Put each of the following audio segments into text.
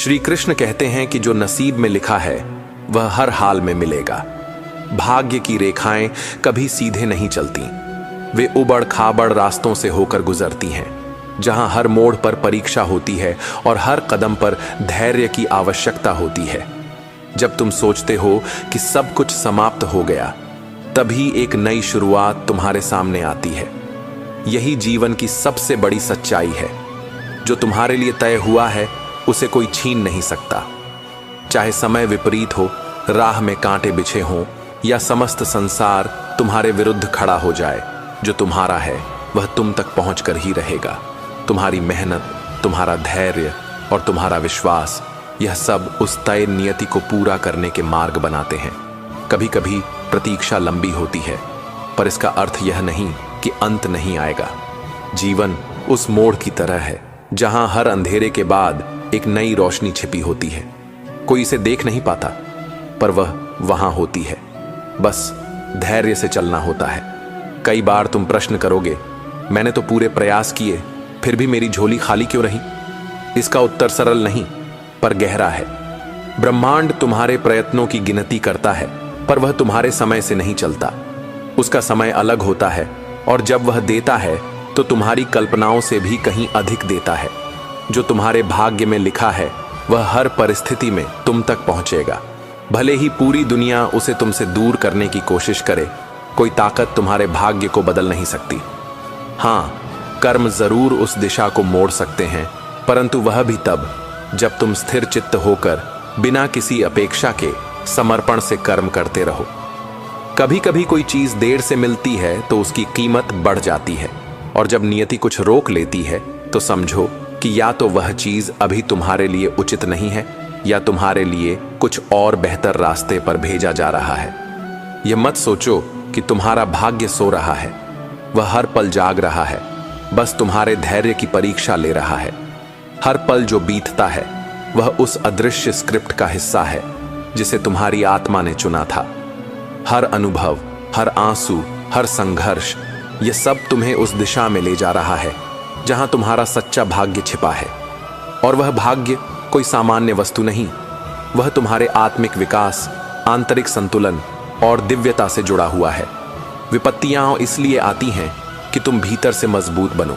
श्री कृष्ण कहते हैं कि जो नसीब में लिखा है वह हर हाल में मिलेगा। भाग्य की रेखाएं कभी सीधे नहीं चलती, वे उबड़ खाबड़ रास्तों से होकर गुजरती हैं, जहां हर मोड़ पर परीक्षा होती है और हर कदम पर धैर्य की आवश्यकता होती है। जब तुम सोचते हो कि सब कुछ समाप्त हो गया, तभी एक नई शुरुआत तुम्हारे सामने आती है। यही जीवन की सबसे बड़ी सच्चाई है। जो तुम्हारे लिए तय हुआ है उसे कोई छीन नहीं सकता। चाहे समय विपरीत हो, राह में कांटे बिछे हों या समस्त संसार तुम्हारे विरुद्ध खड़ा हो जाए, जो तुम्हारा है वह तुम तक पहुंचकर ही रहेगा। तुम्हारी मेहनत, तुम्हारा धैर्य और तुम्हारा विश्वास, यह सब उस तय नियति को पूरा करने के मार्ग बनाते हैं। कभी कभी प्रतीक्षा लंबी होती है, पर इसका अर्थ यह नहीं कि अंत नहीं आएगा। जीवन उस मोड़ की तरह है जहां हर अंधेरे के बाद एक नई रोशनी छिपी होती है। कोई इसे देख नहीं पाता, पर वह वहां होती है। बस धैर्य से चलना होता है। कई बार तुम प्रश्न करोगे, मैंने तो पूरे प्रयास किए, फिर भी मेरी झोली खाली क्यों रही? इसका उत्तर सरल नहीं, पर गहरा है। ब्रह्मांड तुम्हारे प्रयत्नों की गिनती करता है, पर वह तुम्हारे समय से नहीं चलता। उसका समय अलग होता है, और जब वह देता है तो तुम्हारी कल्पनाओं से भी कहीं अधिक देता है। जो तुम्हारे भाग्य में लिखा है वह हर परिस्थिति में तुम तक पहुंचेगा। भले ही पूरी दुनिया उसे तुमसे दूर करने की कोशिश करे, कोई ताकत तुम्हारे भाग्य को बदल नहीं सकती। हाँ, कर्म जरूर उस दिशा को मोड़ सकते हैं, परंतु वह भी तब जब तुम स्थिर चित्त होकर बिना किसी अपेक्षा के समर्पण से कर्म करते रहो। कभी कभी कोई चीज देर से मिलती है तो उसकी कीमत बढ़ जाती है, और जब नियति कुछ रोक लेती है तो समझो कि या तो वह चीज अभी तुम्हारे लिए उचित नहीं है, या तुम्हारे लिए कुछ और बेहतर रास्ते पर भेजा जा रहा है। यह मत सोचो कि तुम्हारा भाग्य सो रहा है, वह हर पल जाग रहा है, बस तुम्हारे धैर्य की परीक्षा ले रहा है। हर पल जो बीतता है वह उस अदृश्य स्क्रिप्ट का हिस्सा है जिसे तुम्हारी आत्मा ने चुना था। हर अनुभव, हर आंसू, हर संघर्ष, यह सब तुम्हें उस दिशा में ले जा रहा है जहां तुम्हारा सच्चा भाग्य छिपा है। और वह भाग्य कोई सामान्य वस्तु नहीं, वह तुम्हारे आत्मिक विकास, आंतरिक संतुलन और दिव्यता से जुड़ा हुआ है। विपत्तियां इसलिए आती हैं कि तुम भीतर से मजबूत बनो।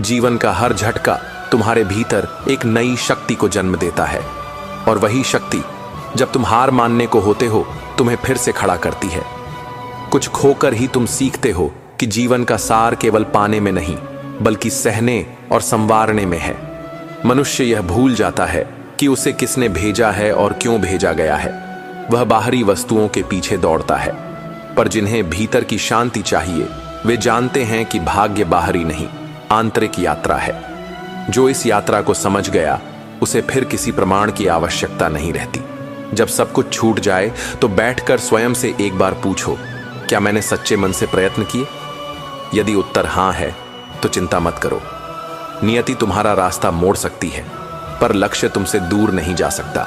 जीवन का हर झटका तुम्हारे भीतर एक नई शक्ति को जन्म देता है, और वही शक्ति जब तुम हार मानने को होते हो तुम्हें फिर से खड़ा करती है। कुछ खोकर ही तुम सीखते हो कि जीवन का सार केवल पाने में नहीं, बल्कि सहने और संवारने में है। मनुष्य यह भूल जाता है कि उसे किसने भेजा है और क्यों भेजा गया है। वह बाहरी वस्तुओं के पीछे दौड़ता है, पर जिन्हें भीतर की शांति चाहिए वे जानते हैं कि भाग्य बाहरी नहीं, आंतरिक यात्रा है। जो इस यात्रा को समझ गया उसे फिर किसी प्रमाण की आवश्यकता नहीं रहती। जब सब कुछ छूट जाए तो बैठकर स्वयं से एक बार पूछो, क्या मैंने सच्चे मन से प्रयत्न किए? यदि उत्तर हां है तो चिंता मत करो। नियति तुम्हारा रास्ता मोड़ सकती है, पर लक्ष्य तुमसे दूर नहीं जा सकता,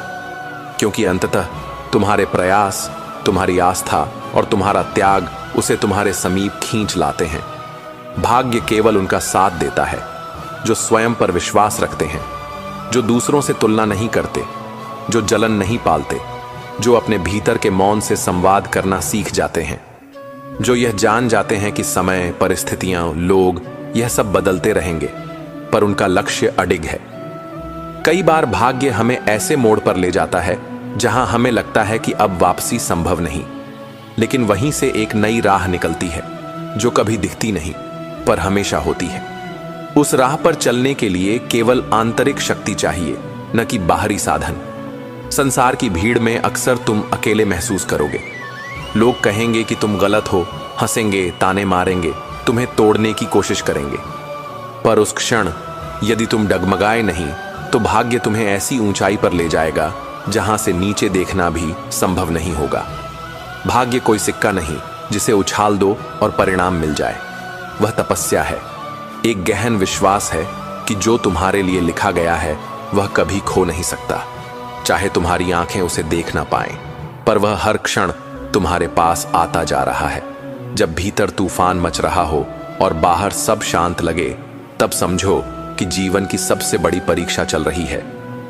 क्योंकि अंततः तुम्हारे प्रयास, तुम्हारी आस्था और तुम्हारा त्याग उसे तुम्हारे समीप खींच लाते हैं। भाग्य केवल उनका साथ देता है जो स्वयं पर विश्वास रखते हैं, जो दूसरों से तुलना नहीं करते, जो जलन नहीं पालते, जो अपने भीतर के मौन से संवाद करना सीख जाते हैं, जो यह जान जाते हैं कि समय, परिस्थितियां, लोग, यह सब बदलते रहेंगे, पर उनका लक्ष्य अडिग है। कई बार भाग्य हमें ऐसे मोड़ पर ले जाता है जहां हमें लगता है कि अब वापसी संभव नहीं, लेकिन वहीं से एक नई राह निकलती है जो कभी दिखती नहीं, पर हमेशा होती है। उस राह पर चलने के लिए केवल आंतरिक शक्ति चाहिए, न कि बाहरी साधन। संसार की भीड़ में अक्सर तुम अकेले महसूस करोगे। लोग कहेंगे कि तुम गलत हो, हंसेंगे, ताने मारेंगे, तुम्हें तोड़ने की कोशिश करेंगे, पर उस क्षण यदि तुम डगमगाए नहीं तो भाग्य तुम्हें ऐसी ऊंचाई पर ले जाएगा जहां से नीचे देखना भी संभव नहीं होगा। भाग्य कोई सिक्का नहीं जिसे उछाल दो और परिणाम मिल जाए। वह तपस्या है, एक गहन विश्वास है कि जो तुम्हारे लिए लिखा गया है वह कभी खो नहीं सकता, चाहे तुम्हारी आंखें उसे देख ना पाएं, पर वह हर क्षण तुम्हारे पास आता जा रहा है। जब भीतर तूफान मच रहा हो और बाहर सब शांत लगे, तब समझो कि जीवन की सबसे बड़ी परीक्षा चल रही है।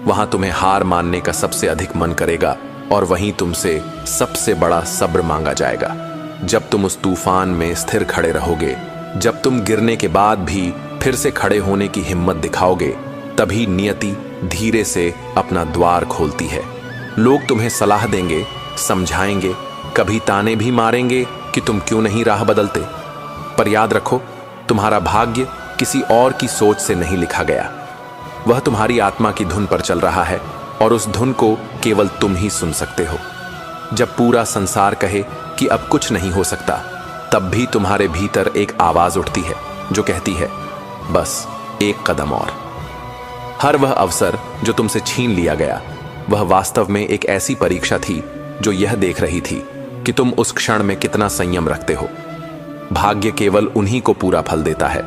वहां तुम्हें हार मानने का सबसे अधिक मन करेगा और वहीं तुमसे सबसे बड़ा सब्र मांगा जाएगा। जब तुम उस तूफान में स्थिर खड़े रहोगे, जब तुम गिरने के बाद भी फिर से खड़े होने की हिम्मत दिखाओगे, तभी नियति धीरे से अपना द्वार खोलती है। लोग तुम्हें सलाह देंगे, समझाएंगे, कभी ताने भी मारेंगे कि तुम क्यों नहीं राह बदलते। पर याद रखो, तुम्हारा भाग्य किसी और की सोच से नहीं लिखा गया। वह तुम्हारी आत्मा की धुन पर चल रहा है और उस धुन को केवल तुम ही सुन सकते हो। जब पूरा संसार कहे कि अब कुछ नहीं हो सकता, तब भी तुम्हारे भीतर एक आवाज उठती है जो कहती है, बस एक कदम और। हर वह अवसर जो तुमसे छीन लिया गया, वह वास्तव में एक ऐसी परीक्षा थी जो यह देख रही थी कि तुम उस क्षण में कितना संयम रखते हो। भाग्य केवल उन्हीं को पूरा फल देता है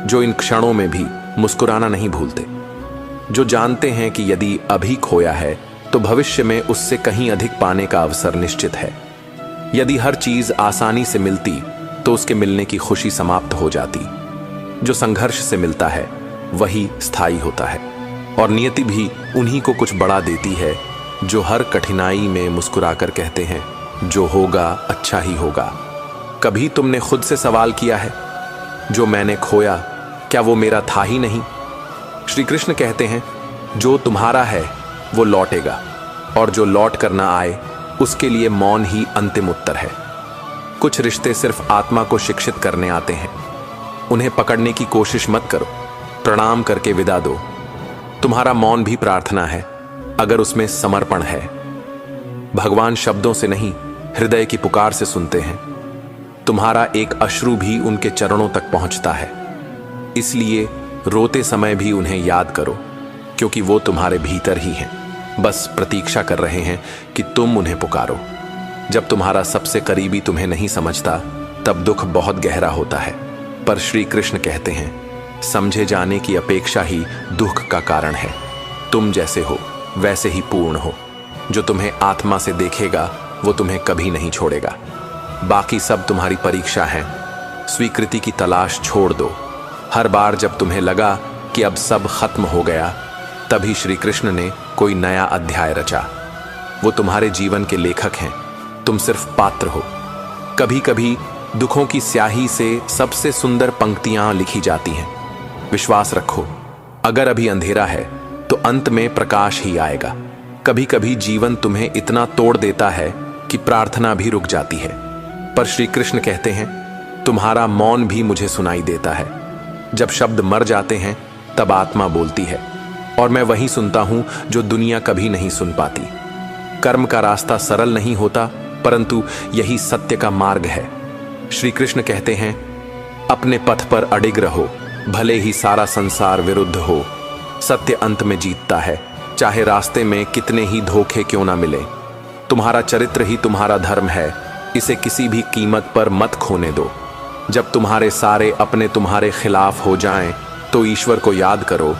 जो इन क्षणों में भी मुस्कुराना नहीं भूलते, जो जानते हैं कि यदि अभी खोया है तो भविष्य में उससे कहीं अधिक पाने का अवसर निश्चित है। यदि हर चीज आसानी से मिलती तो उसके मिलने की खुशी समाप्त हो जाती। जो संघर्ष से मिलता है वही स्थायी होता है, और नियति भी उन्हीं को कुछ बड़ा देती है जो हर कठिनाई में मुस्कुराकर कहते हैं, जो होगा अच्छा ही होगा। कभी तुमने खुद से सवाल किया है, जो मैंने खोया क्या वो मेरा था ही नहीं? श्री कृष्ण कहते हैं, जो तुम्हारा है वो लौटेगा, और जो लौट कर ना आए उसके लिए मौन ही अंतिम उत्तर है। कुछ रिश्ते सिर्फ आत्मा को शिक्षित करने आते हैं। उन्हें पकड़ने की कोशिश मत करो, प्रणाम करके विदा दो। तुम्हारा मौन भी प्रार्थना है अगर उसमें समर्पण है। भगवान शब्दों से नहीं, हृदय की पुकार से सुनते हैं। तुम्हारा एक अश्रु भी उनके चरणों तक पहुंचता है। इसलिए रोते समय भी उन्हें याद करो, क्योंकि वो तुम्हारे भीतर ही हैं, बस प्रतीक्षा कर रहे हैं कि तुम उन्हें पुकारो। जब तुम्हारा सबसे करीबी तुम्हें नहीं समझता, तब दुख बहुत गहरा होता है। पर श्री कृष्ण कहते हैं, समझे जाने की अपेक्षा ही दुख का कारण है। तुम जैसे हो वैसे ही पूर्ण हो। जो तुम्हें आत्मा से देखेगा वो तुम्हें कभी नहीं छोड़ेगा। बाकी सब तुम्हारी परीक्षा है। स्वीकृति की तलाश छोड़ दो। हर बार जब तुम्हें लगा कि अब सब खत्म हो गया, तभी श्री कृष्ण ने कोई नया अध्याय रचा। वो तुम्हारे जीवन के लेखक हैं, तुम सिर्फ पात्र हो। कभी कभी दुखों की स्याही से सबसे सुंदर पंक्तियां लिखी जाती हैं। विश्वास रखो, अगर अभी अंधेरा है तो अंत में प्रकाश ही आएगा। कभी कभी जीवन तुम्हें इतना तोड़ देता है कि प्रार्थना भी रुक जाती है। पर श्री कृष्ण कहते हैं, तुम्हारा मौन भी मुझे सुनाई देता है। जब शब्द मर जाते हैं तब आत्मा बोलती है, और मैं वही सुनता हूं जो दुनिया कभी नहीं सुन पाती। कर्म का रास्ता सरल नहीं होता, परंतु यही सत्य का मार्ग है। श्री कृष्ण कहते हैं, अपने पथ पर अडिग रहो, भले ही सारा संसार विरुद्ध हो। सत्य अंत में जीतता है, चाहे रास्ते में कितने ही धोखे क्यों ना मिले। तुम्हारा चरित्र ही तुम्हारा धर्म है, इसे किसी भी कीमत पर मत खोने दो। जब तुम्हारे सारे अपने तुम्हारे खिलाफ हो जाएं, तो ईश्वर को याद करो।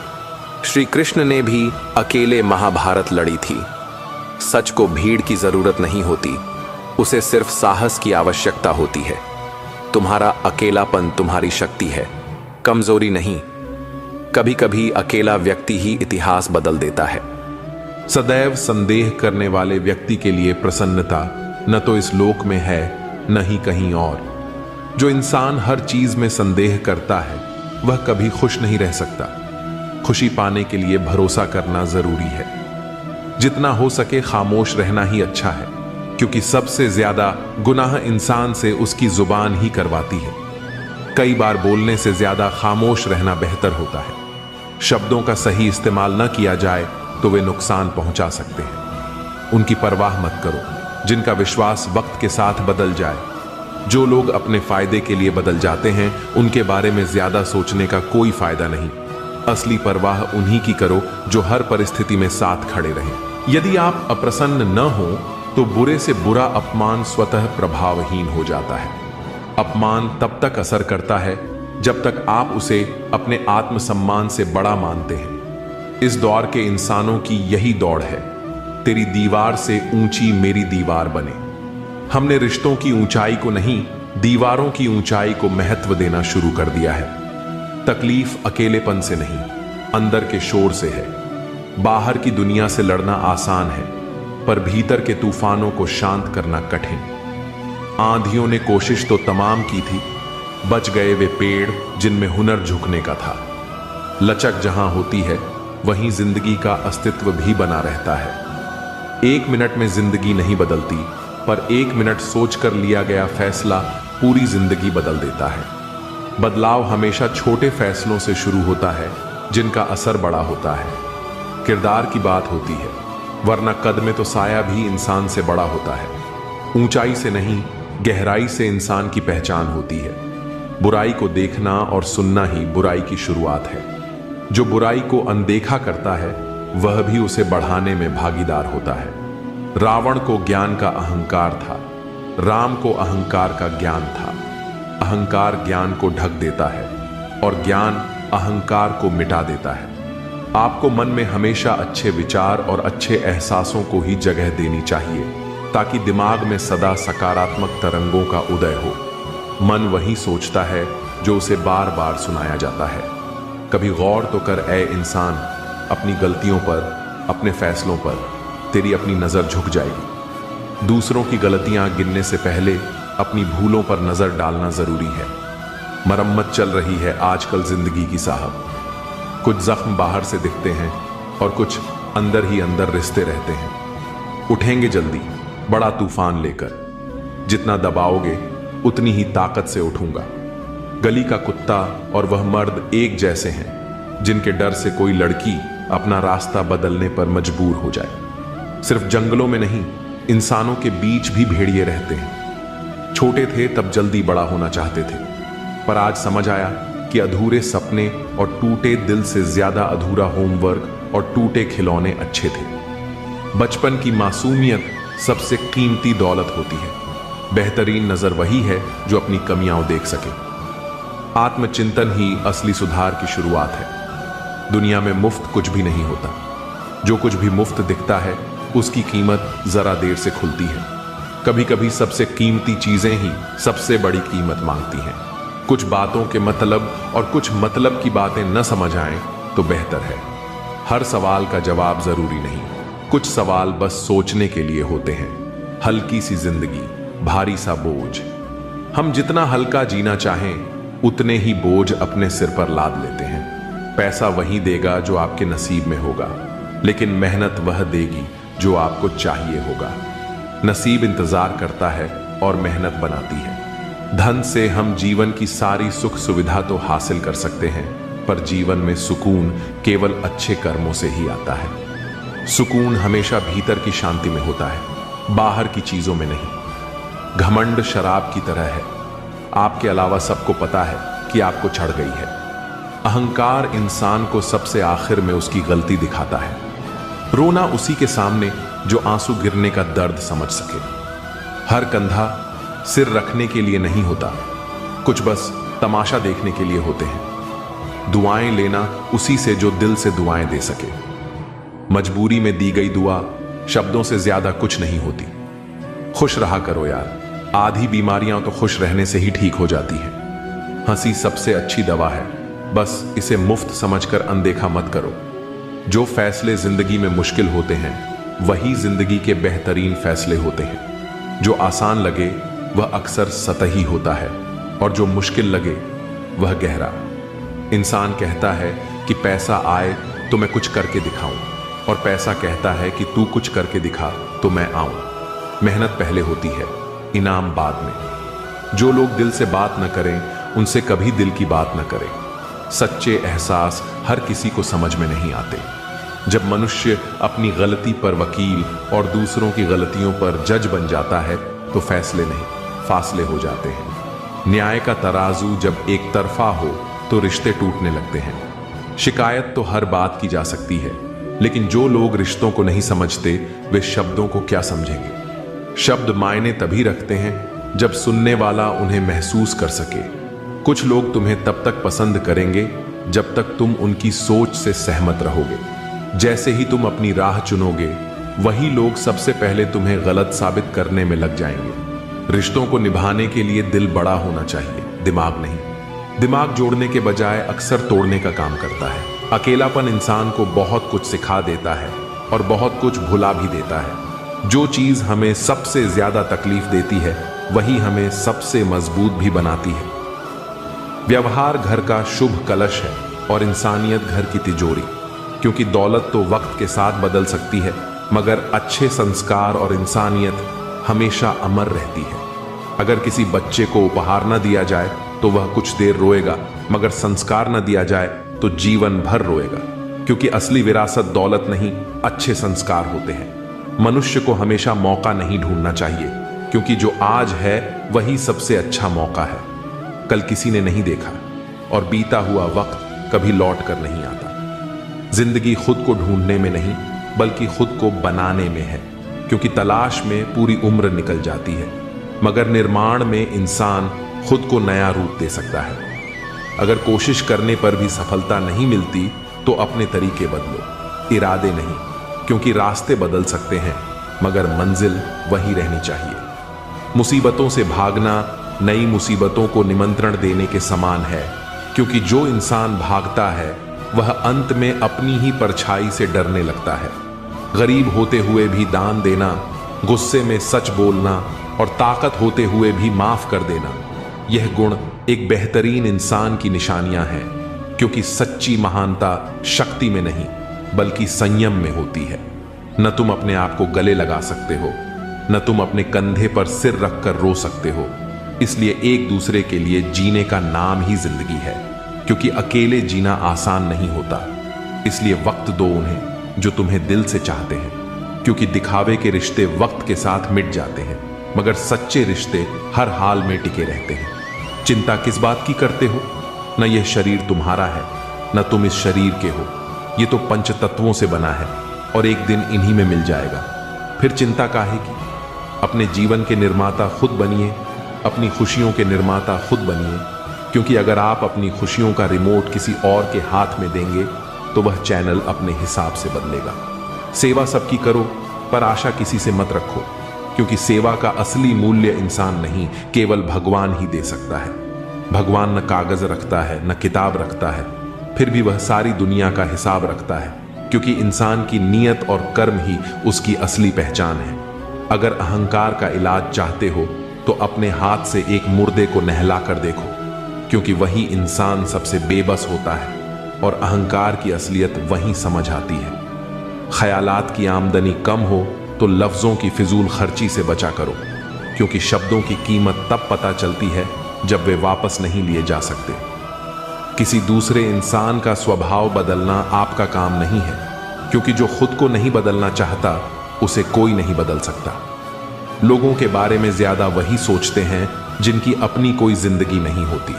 श्री कृष्ण ने भी अकेले महाभारत लड़ी थी। सच को भीड़ की जरूरत नहीं होती, उसे सिर्फ साहस की आवश्यकता होती है। तुम्हारा अकेलापन तुम्हारी शक्ति है, कमजोरी नहीं। कभी कभी अकेला व्यक्ति ही इतिहास बदल देता है। सदैव संदेह करने वाले व्यक्ति के लिए प्रसन्नता न तो इस लोक में है न ही कहीं और। जो इंसान हर चीज में संदेह करता है वह कभी खुश नहीं रह सकता। खुशी पाने के लिए भरोसा करना जरूरी है। जितना हो सके खामोश रहना ही अच्छा है, क्योंकि सबसे ज्यादा गुनाह इंसान से उसकी जुबान ही करवाती है। कई बार बोलने से ज्यादा खामोश रहना बेहतर होता है। शब्दों का सही इस्तेमाल न किया जाए तो वे नुकसान पहुंचा सकते हैं। उनकी परवाह मत करो। जिनका विश्वास वक्त के साथ बदल जाए, जो लोग अपने फायदे के लिए बदल जाते हैं, उनके बारे में ज्यादा सोचने का कोई फायदा नहीं। असली परवाह उन्हीं की करो जो हर परिस्थिति में साथ खड़े रहें। यदि आप अप्रसन्न न हो तो बुरे से बुरा अपमान स्वतः प्रभावहीन हो जाता है। अपमान तब तक असर करता है जब तक आप उसे अपने आत्मसम्मान से बड़ा मानते हैं। इस दौर के इंसानों की यही दौड़ है, तेरी दीवार से ऊंची मेरी दीवार बने। हमने रिश्तों की ऊंचाई को नहीं, दीवारों की ऊंचाई को महत्व देना शुरू कर दिया है। तकलीफ अकेलेपन से नहीं, अंदर के शोर से है। बाहर की दुनिया से लड़ना आसान है, पर भीतर के तूफानों को शांत करना कठिन। आंधियों ने कोशिश तो तमाम की थी, बच गए वे पेड़ जिनमें हुनर झुकने का था। लचक जहां होती है वहीं जिंदगी का अस्तित्व भी बना रहता है। 1 मिनट में जिंदगी नहीं बदलती, पर 1 मिनट सोचकर लिया गया फैसला पूरी जिंदगी बदल देता है। बदलाव हमेशा छोटे फैसलों से शुरू होता है, जिनका असर बड़ा होता है। किरदार की बात होती है, वरना कद में तो साया भी इंसान से बड़ा होता है। ऊंचाई से नहीं, गहराई से इंसान की पहचान होती है। बुराई को देखना और सुनना ही बुराई की शुरुआत है। जो बुराई को अनदेखा करता है वह भी उसे बढ़ाने में भागीदार होता है। रावण को ज्ञान का अहंकार था, राम को अहंकार का ज्ञान था। अहंकार ज्ञान को ढक देता है और ज्ञान अहंकार को मिटा देता है। आपको मन में हमेशा अच्छे विचार और अच्छे एहसासों को ही जगह देनी चाहिए, ताकि दिमाग में सदा सकारात्मक तरंगों का उदय हो। मन वही सोचता है जो उसे बार बार सुनाया जाता है। कभी गौर तो कर ऐ इंसान, अपनी गलतियों पर, अपने फैसलों पर तेरी अपनी नजर झुक जाएगी। दूसरों की गलतियां गिनने से पहले अपनी भूलों पर नजर डालना जरूरी है। मरम्मत चल रही है आजकल जिंदगी की साहब। कुछ जख्म बाहर से दिखते हैं और कुछ अंदर ही अंदर रिश्ते रहते हैं। उठेंगे जल्दी बड़ा तूफान लेकर, जितना दबाओगे उतनी ही ताकत से उठूंगा। गली का कुत्ता और वह मर्द एक जैसे हैं, जिनके डर से कोई लड़की अपना रास्ता बदलने पर मजबूर हो जाए। सिर्फ जंगलों में नहीं, इंसानों के बीच भी भेड़िए रहते हैं। छोटे थे तब जल्दी बड़ा होना चाहते थे, पर आज समझ आया कि अधूरे सपने और टूटे दिल से ज्यादा अधूरा होमवर्क और टूटे खिलौने अच्छे थे। बचपन की मासूमियत सबसे कीमती दौलत होती है। बेहतरीन नजर वही है जो अपनी कमियां देख सके। आत्मचिंतन ही असली सुधार की शुरुआत है। दुनिया में मुफ्त कुछ भी नहीं होता। जो कुछ भी मुफ्त दिखता है उसकी कीमत जरा देर से खुलती है। कभी कभी सबसे कीमती चीजें ही सबसे बड़ी कीमत मांगती हैं। कुछ बातों के मतलब और कुछ मतलब की बातें न समझ आएं तो बेहतर है। हर सवाल का जवाब जरूरी नहीं, कुछ सवाल बस सोचने के लिए होते हैं। हल्की सी जिंदगी, भारी सा बोझ। हम जितना हल्का जीना चाहें उतने ही बोझ अपने सिर पर लाद लेते हैं। पैसा वही देगा जो आपके नसीब में होगा, लेकिन मेहनत वह देगी जो आपको चाहिए होगा। नसीब इंतजार करता है और मेहनत बनाती है। धन से हम जीवन की सारी सुख सुविधा तो हासिल कर सकते हैं, पर जीवन में सुकून केवल अच्छे कर्मों से ही आता है। सुकून हमेशा भीतर की शांति में होता है, बाहर की चीजों में नहीं। घमंड शराब की तरह है, आपके अलावा सबको पता है कि आपको चढ़ गई है। अहंकार इंसान को सबसे आखिर में उसकी गलती दिखाता है। रोना उसी के सामने जो आंसू गिरने का दर्द समझ सके। हर कंधा सिर रखने के लिए नहीं होता, कुछ बस तमाशा देखने के लिए होते हैं। दुआएं लेना उसी से जो दिल से दुआएं दे सके। मजबूरी में दी गई दुआ शब्दों से ज्यादा कुछ नहीं होती। खुश रहा करो यार, आधी बीमारियां तो खुश रहने से ही ठीक हो जाती हैं। हंसी सबसे अच्छी दवा है, बस इसे मुफ्त समझकर अनदेखा मत करो। जो फैसले जिंदगी में मुश्किल होते हैं वही जिंदगी के बेहतरीन फैसले होते हैं। जो आसान लगे वह अक्सर सतही होता है, और जो मुश्किल लगे वह गहरा। इंसान कहता है कि पैसा आए तो मैं कुछ करके दिखाऊं, और पैसा कहता है कि तू कुछ करके दिखा तो मैं आऊं। मेहनत पहले होती है, इनाम बाद में। जो लोग दिल से बात न करें उनसे कभी दिल की बात न करें। सच्चे एहसास हर किसी को समझ में नहीं आते। जब मनुष्य अपनी गलती पर वकील और दूसरों की गलतियों पर जज बन जाता है तो फैसले नहीं, फासले हो जाते हैं। न्याय का तराजू जब एक तरफा हो तो रिश्ते टूटने लगते हैं। शिकायत तो हर बात की जा सकती है, लेकिन जो लोग रिश्तों को नहीं समझते वे शब्दों को क्या समझेंगे। शब्द मायने तभी रखते हैं जब सुनने वाला उन्हें महसूस कर सके। कुछ लोग तुम्हें तब तक पसंद करेंगे जब तक तुम उनकी सोच से सहमत रहोगे। जैसे ही तुम अपनी राह चुनोगे वही लोग सबसे पहले तुम्हें गलत साबित करने में लग जाएंगे। रिश्तों को निभाने के लिए दिल बड़ा होना चाहिए, दिमाग नहीं। दिमाग जोड़ने के बजाय अक्सर तोड़ने का काम करता है। अकेलापन इंसान को बहुत कुछ सिखा देता है और बहुत कुछ भुला भी देता है। जो चीज हमें सबसे ज्यादा तकलीफ देती है वही हमें सबसे मजबूत भी बनाती है। व्यवहार घर का शुभ कलश है और इंसानियत घर की तिजोरी, क्योंकि दौलत तो वक्त के साथ बदल सकती है मगर अच्छे संस्कार और इंसानियत हमेशा अमर रहती है। अगर किसी बच्चे को उपहार न दिया जाए तो वह कुछ देर रोएगा, मगर संस्कार न दिया जाए तो जीवन भर रोएगा, क्योंकि असली विरासत दौलत नहीं, अच्छे संस्कार होते हैं। मनुष्य को हमेशा मौका नहीं ढूंढना चाहिए, क्योंकि जो आज है वही सबसे अच्छा मौका है। कल किसी ने नहीं देखा और बीता हुआ वक्त कभी लौट कर नहीं आता। जिंदगी खुद को ढूंढने में नहीं बल्कि खुद को बनाने में है, क्योंकि तलाश में पूरी उम्र निकल जाती है मगर निर्माण में इंसान खुद को नया रूप दे सकता है। अगर कोशिश करने पर भी सफलता नहीं मिलती तो अपने तरीके बदलो, इरादे नहीं, क्योंकि रास्ते बदल सकते हैं मगर मंजिल वही रहनी चाहिए। मुसीबतों से भागना नई मुसीबतों को निमंत्रण देने के समान है, क्योंकि जो इंसान भागता है वह अंत में अपनी ही परछाई से डरने लगता है। गरीब होते हुए भी दान देना, गुस्से में सच बोलना और ताकत होते हुए भी माफ कर देना, यह गुण एक बेहतरीन इंसान की निशानियां हैं, क्योंकि सच्ची महानता शक्ति में नहीं बल्कि संयम में होती है। न तुम अपने आप को गले लगा सकते हो, न तुम अपने कंधे पर सिर रखकर रो सकते हो। इसलिए एक दूसरे के लिए जीने का नाम ही जिंदगी है, क्योंकि अकेले जीना आसान नहीं होता। इसलिए वक्त दो उन्हें जो तुम्हें दिल से चाहते हैं, क्योंकि दिखावे के रिश्ते वक्त के साथ मिट जाते हैं मगर सच्चे रिश्ते हर हाल में टिके रहते हैं। चिंता किस बात की करते हो? न यह शरीर तुम्हारा है न तुम इस शरीर के हो। ये तो पंच तत्वों से बना है और एक दिन इन्हीं में मिल जाएगा। फिर चिंता काहे की? अपने जीवन के निर्माता खुद बनिए, अपनी खुशियों के निर्माता खुद बनिए, क्योंकि अगर आप अपनी खुशियों का रिमोट किसी और के हाथ में देंगे तो वह चैनल अपने हिसाब से बदलेगा। सेवा सबकी करो पर आशा किसी से मत रखो, क्योंकि सेवा का असली मूल्य इंसान नहीं केवल भगवान ही दे सकता है। भगवान न कागज रखता है न किताब रखता है, फिर भी वह सारी दुनिया का हिसाब रखता है, क्योंकि इंसान की नीयत और कर्म ही उसकी असली पहचान है। अगर अहंकार का इलाज चाहते हो तो अपने हाथ से एक मुर्दे को नहला कर देखो, क्योंकि वही इंसान सबसे बेबस होता है और अहंकार की असलियत वहीं समझ आती है। ख्यालात की आमदनी कम हो तो लफ्जों की फिजूल खर्ची से बचा करो, क्योंकि शब्दों की कीमत तब पता चलती है जब वे वापस नहीं लिए जा सकते। किसी दूसरे इंसान का स्वभाव बदलना आपका काम नहीं है, क्योंकि जो खुद को नहीं बदलना चाहता उसे कोई नहीं बदल सकता। लोगों के बारे में ज्यादा वही सोचते हैं जिनकी अपनी कोई जिंदगी नहीं होती,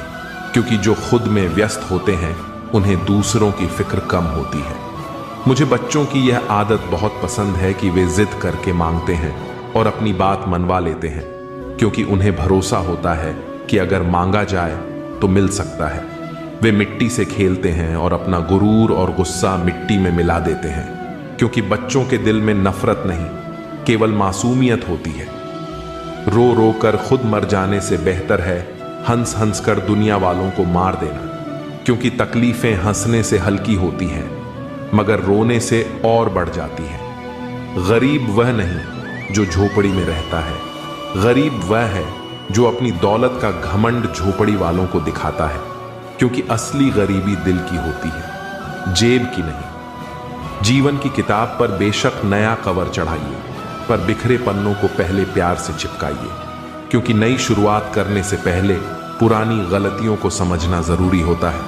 क्योंकि जो खुद में व्यस्त होते हैं उन्हें दूसरों की फिक्र कम होती है। मुझे बच्चों की यह आदत बहुत पसंद है कि वे जिद करके मांगते हैं और अपनी बात मनवा लेते हैं, क्योंकि उन्हें भरोसा होता है कि अगर मांगा जाए तो मिल सकता है। वे मिट्टी से खेलते हैं और अपना गुरूर और गुस्सा मिट्टी में मिला देते हैं, क्योंकि बच्चों के दिल में नफरत नहीं केवल मासूमियत होती है। रो रो कर खुद मर जाने से बेहतर है हंस हंस कर दुनिया वालों को मार देना, क्योंकि तकलीफें हंसने से हल्की होती हैं मगर रोने से और बढ़ जाती है। गरीब वह नहीं जो झोपड़ी में रहता है, गरीब वह है जो अपनी दौलत का घमंड झोपड़ी वालों को दिखाता है, क्योंकि असली गरीबी दिल की होती है, जेब की नहीं। जीवन की किताब पर बेशक नया कवर चढ़ाइए, पर बिखरे पन्नों को पहले प्यार से चिपकाइए, क्योंकि नई शुरुआत करने से पहले पुरानी गलतियों को समझना जरूरी होता है।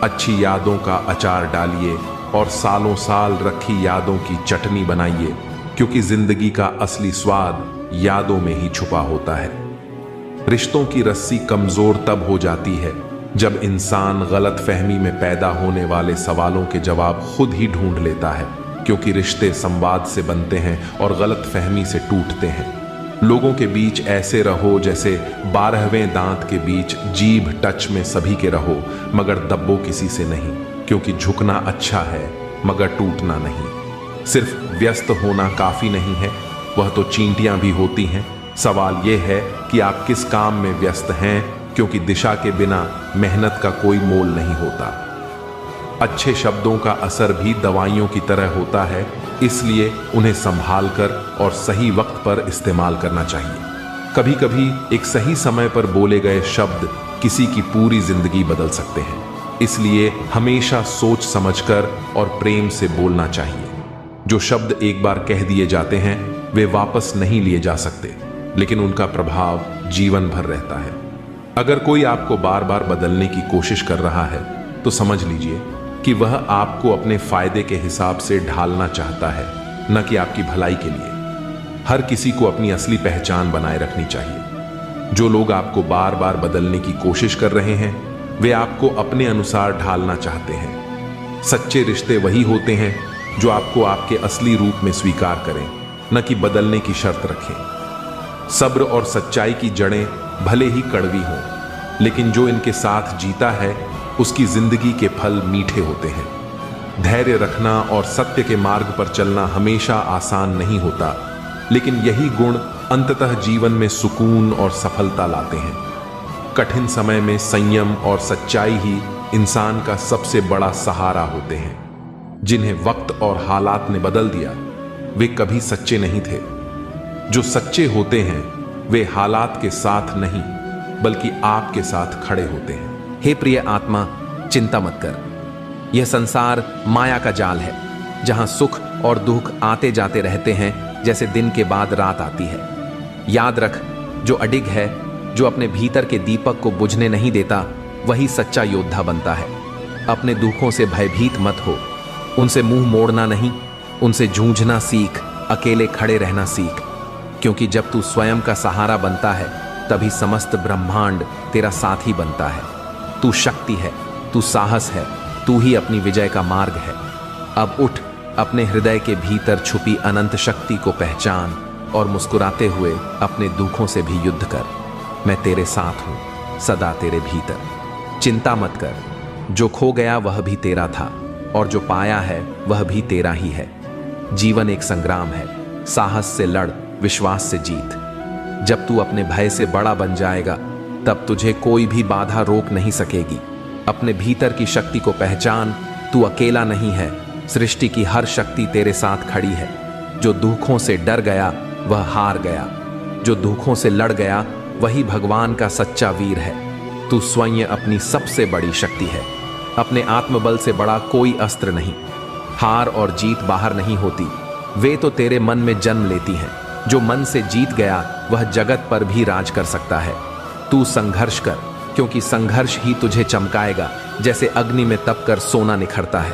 अच्छी यादों का अचार डालिए और सालों साल रखी यादों की चटनी बनाइए, क्योंकि जिंदगी का असली स्वाद यादों में ही छुपा होता है। रिश्तों की रस्सी कमजोर तब हो जाती है जब इंसान गलत फहमी में पैदा होने वाले सवालों के जवाब खुद ही ढूंढ लेता है, क्योंकि रिश्ते संवाद से बनते हैं और गलत फहमी से टूटते हैं। लोगों के बीच ऐसे रहो जैसे 12वें दांत के बीच जीभ टच में सभी के रहो, मगर दब्बो किसी से नहीं, क्योंकि झुकना अच्छा है मगर टूटना नहीं। सिर्फ व्यस्त होना काफी नहीं है, वह तो चींटियां भी होती हैं। सवाल यह है कि आप किस काम में व्यस्त हैं, क्योंकि दिशा के बिना मेहनत का कोई मोल नहीं होता। अच्छे शब्दों का असर भी दवाइयों की तरह होता है, इसलिए उन्हें संभाल कर और सही वक्त पर इस्तेमाल करना चाहिए। कभी कभी एक सही समय पर बोले गए शब्द किसी की पूरी जिंदगी बदल सकते हैं, इसलिए हमेशा सोच समझकर और प्रेम से बोलना चाहिए। जो शब्द एक बार कह दिए जाते हैं वे वापस नहीं लिए जा सकते, लेकिन उनका प्रभाव जीवन भर रहता है। अगर कोई आपको बार बार बदलने की कोशिश कर रहा है तो समझ लीजिए कि वह आपको अपने फायदे के हिसाब से ढालना चाहता है, न कि आपकी भलाई के लिए। हर किसी को अपनी असली पहचान बनाए रखनी चाहिए। जो लोग आपको बार बार बदलने की कोशिश कर रहे हैं वे आपको अपने अनुसार ढालना चाहते हैं। सच्चे रिश्ते वही होते हैं जो आपको आपके असली रूप में स्वीकार करें, न कि बदलने की शर्त रखें। सब्र और सच्चाई की जड़ें भले ही कड़वी हों, लेकिन जो इनके साथ जीता है उसकी जिंदगी के फल मीठे होते हैं। धैर्य रखना और सत्य के मार्ग पर चलना हमेशा आसान नहीं होता, लेकिन यही गुण अंततः जीवन में सुकून और सफलता लाते हैं। कठिन समय में संयम और सच्चाई ही इंसान का सबसे बड़ा सहारा होते हैं। जिन्हें वक्त और हालात ने बदल दिया वे कभी सच्चे नहीं थे। जो सच्चे होते हैं वे हालात के साथ नहीं बल्कि आपके साथ खड़े होते हैं। हे प्रिय आत्मा, चिंता मत कर। यह संसार माया का जाल है, जहां सुख और दुख आते जाते रहते हैं जैसे दिन के बाद रात आती है। याद रख, जो अडिग है, जो अपने भीतर के दीपक को बुझने नहीं देता, वही सच्चा योद्धा बनता है। अपने दुखों से भयभीत मत हो, उनसे मुंह मोड़ना नहीं, उनसे जूझना सीख, अकेले खड़े रहना सीख। क्योंकि जब तू स्वयं का सहारा बनता है तभी समस्त ब्रह्मांड तेरा साथी बनता है। तू शक्ति है, तू साहस है, तू ही अपनी विजय का मार्ग है। अब उठ, अपने हृदय के भीतर छुपी अनंत शक्ति को पहचान और मुस्कुराते हुए अपने दुखों से भी युद्ध कर। मैं तेरे साथ हूं, सदा तेरे भीतर। चिंता मत कर, जो खो गया वह भी तेरा था और जो पाया है वह भी तेरा ही है। जीवन एक संग्राम है, साहस से लड़, विश्वास से जीत। जब तू अपने भय से बड़ा बन जाएगा तब तुझे कोई भी बाधा रोक नहीं सकेगी। अपने भीतर की शक्ति को पहचान, तू अकेला नहीं है, सृष्टि की हर शक्ति तेरे साथ खड़ी है। जो दुखों से डर गया वह हार गया, जो दुखों से लड़ गया वही भगवान का सच्चा वीर है। तू स्वयं अपनी सबसे बड़ी शक्ति है। अपने आत्मबल से बड़ा कोई अस्त्र नहीं। हार और जीत बाहर नहीं होती, वे तो तेरे मन में जन्म लेती हैं। जो मन से जीत गया वह जगत पर भी राज कर सकता है। तू संघर्ष कर, क्योंकि संघर्ष ही तुझे चमकाएगा, जैसे अग्नि में तप कर सोना निखरता है।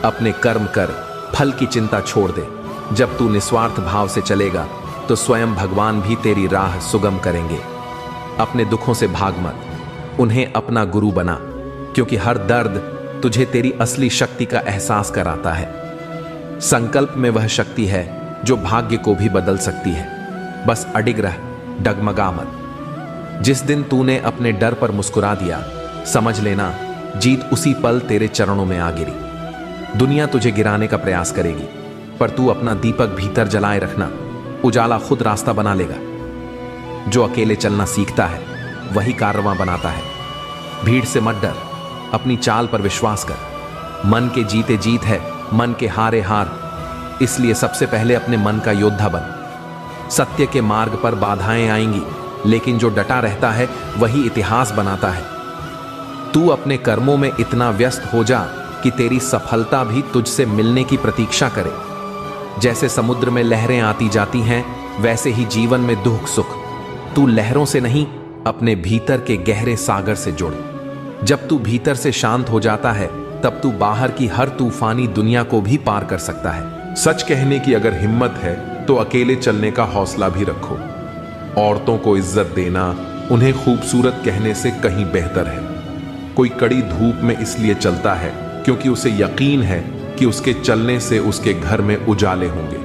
अपने कर्म कर, फल की चिंता छोड़ दे। जब तू निस्वार्थ भाव से चलेगा तो स्वयं भगवान भी तेरी राह सुगम करेंगे। अपने दुखों से भाग मत, उन्हें अपना गुरु बना, क्योंकि हर दर्द तुझे तेरी असली शक्ति का एहसास कराता है। संकल्प में वह शक्ति है जो भाग्य को भी बदल सकती है। बस अडिग रह, डगमगा मत। जिस दिन तूने अपने डर पर मुस्कुरा दिया, समझ लेना जीत उसी पल तेरे चरणों में आ गिरी। दुनिया तुझे गिराने का प्रयास करेगी, पर तू अपना दीपक भीतर जलाए रखना, उजाला खुद रास्ता बना लेगा। जो अकेले चलना सीखता है वही कारवां बनाता है। भीड़ से मत डर, अपनी चाल पर विश्वास कर। मन के जीते जीत है, मन के हारे हार। इसलिए सबसे पहले अपने मन का योद्धा बन। सत्य के मार्ग पर बाधाएं आएंगी, लेकिन जो डटा रहता है वही इतिहास बनाता है। तू अपने कर्मों में इतना व्यस्त हो जा कि तेरी सफलता भी तुझसे मिलने की प्रतीक्षा करे। जैसे समुद्र में लहरें आती जाती हैं, वैसे ही जीवन में दुख सुख। तू लहरों से नहीं, अपने भीतर के गहरे सागर से जुड़। जब तू भीतर से शांत हो जाता है तब तू बाहर की हर तूफानी दुनिया को भी पार कर सकता है। सच कहने की अगर हिम्मत है तो अकेले चलने का हौसला भी रखो। औरतों को इज्जत देना उन्हें खूबसूरत कहने से कहीं बेहतर है। कोई कड़ी धूप में इसलिए चलता है क्योंकि उसे यकीन है कि उसके चलने से उसके घर में उजाले होंगे।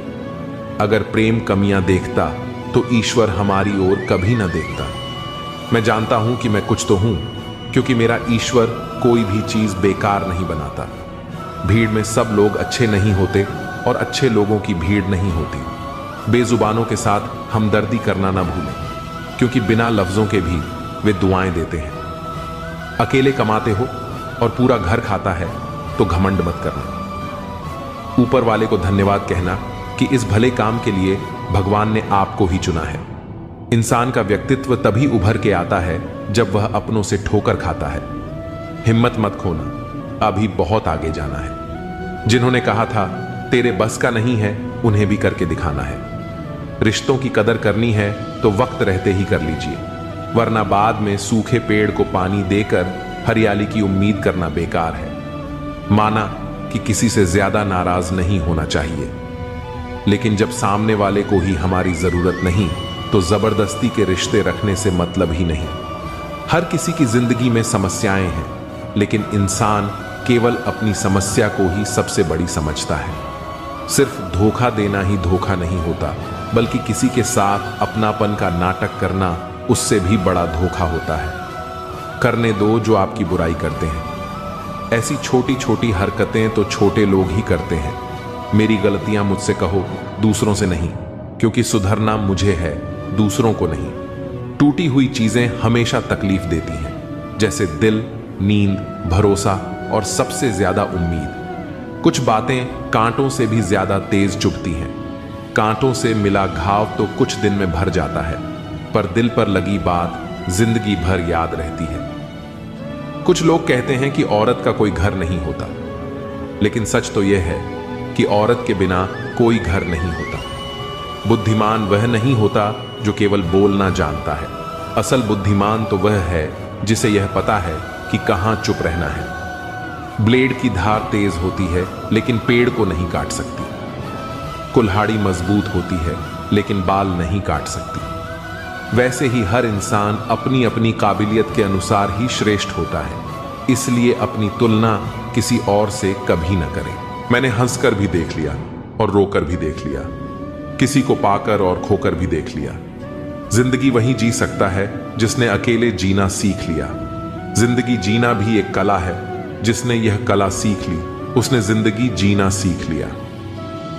अगर प्रेम कमियां देखता तो ईश्वर हमारी ओर कभी ना देखता। मैं जानता हूं कि मैं कुछ तो हूं, क्योंकि मेरा ईश्वर कोई भी चीज बेकार नहीं बनाता। भीड़ में सब लोग अच्छे नहीं होते और अच्छे लोगों की भीड़ नहीं होती। बेजुबानों के साथ हमदर्दी करना ना भूलें, क्योंकि बिना लफ्जों के भी वे दुआएं देते हैं। अकेले कमाते हो और पूरा घर खाता है तो घमंड मत करना। ऊपर वाले को धन्यवाद कहना कि इस भले काम के लिए भगवान ने आपको ही चुना है। इंसान का व्यक्तित्व तभी उभर के आता है जब वह अपनों से ठोकर खाता है। हिम्मत मत खोना, अभी बहुत आगे जाना है। जिन्होंने कहा था तेरे बस का नहीं है, उन्हें भी करके दिखाना है। रिश्तों की कदर करनी है तो वक्त रहते ही कर लीजिए, वरना बाद में सूखे पेड़ को पानी देकर हरियाली की उम्मीद करना बेकार है। माना कि किसी से ज्यादा नाराज नहीं होना चाहिए, लेकिन जब सामने वाले को ही हमारी जरूरत नहीं तो जबरदस्ती के रिश्ते रखने से मतलब ही नहीं। हर किसी की जिंदगी में समस्याएं हैं, लेकिन इंसान केवल अपनी समस्या को ही सबसे बड़ी समझता है। सिर्फ धोखा देना ही धोखा नहीं होता, बल्कि किसी के साथ अपनापन का नाटक करना उससे भी बड़ा धोखा होता है। करने दो जो आपकी बुराई करते हैं। ऐसी छोटी छोटी हरकतें तो छोटे लोग ही करते हैं। मेरी गलतियां मुझसे कहो, दूसरों से नहीं, क्योंकि सुधरना मुझे है, दूसरों को नहीं। टूटी हुई चीजें हमेशा तकलीफ देती हैं, जैसे दिल, नींद, भरोसा और सबसे ज्यादा उम्मीद। कुछ बातें कांटों से भी ज्यादा तेज चुभती हैं। कांटों से मिला घाव तो कुछ दिन में भर जाता है, पर दिल पर लगी बात जिंदगी भर याद रहती है। कुछ लोग कहते हैं कि औरत का कोई घर नहीं होता, लेकिन सच तो यह है कि औरत के बिना कोई घर नहीं होता। बुद्धिमान वह नहीं होता जो केवल बोलना जानता है। असल बुद्धिमान तो वह है जिसे यह पता है कि कहां चुप रहना है। ब्लेड की धार तेज होती है, लेकिन पेड़ को नहीं काट सकती। कुल्हाड़ी मजबूत होती है, लेकिन बाल नहीं काट सकती। वैसे ही हर इंसान अपनी अपनी काबिलियत के अनुसार ही श्रेष्ठ होता है, इसलिए अपनी तुलना किसी और से कभी न करें। मैंने हंसकर भी देख लिया और रोकर भी देख लिया, किसी को पाकर और खोकर भी देख लिया। जिंदगी वही जी सकता है जिसने अकेले जीना सीख लिया। जिंदगी जीना भी एक कला है, जिसने यह कला सीख ली उसने जिंदगी जीना सीख लिया।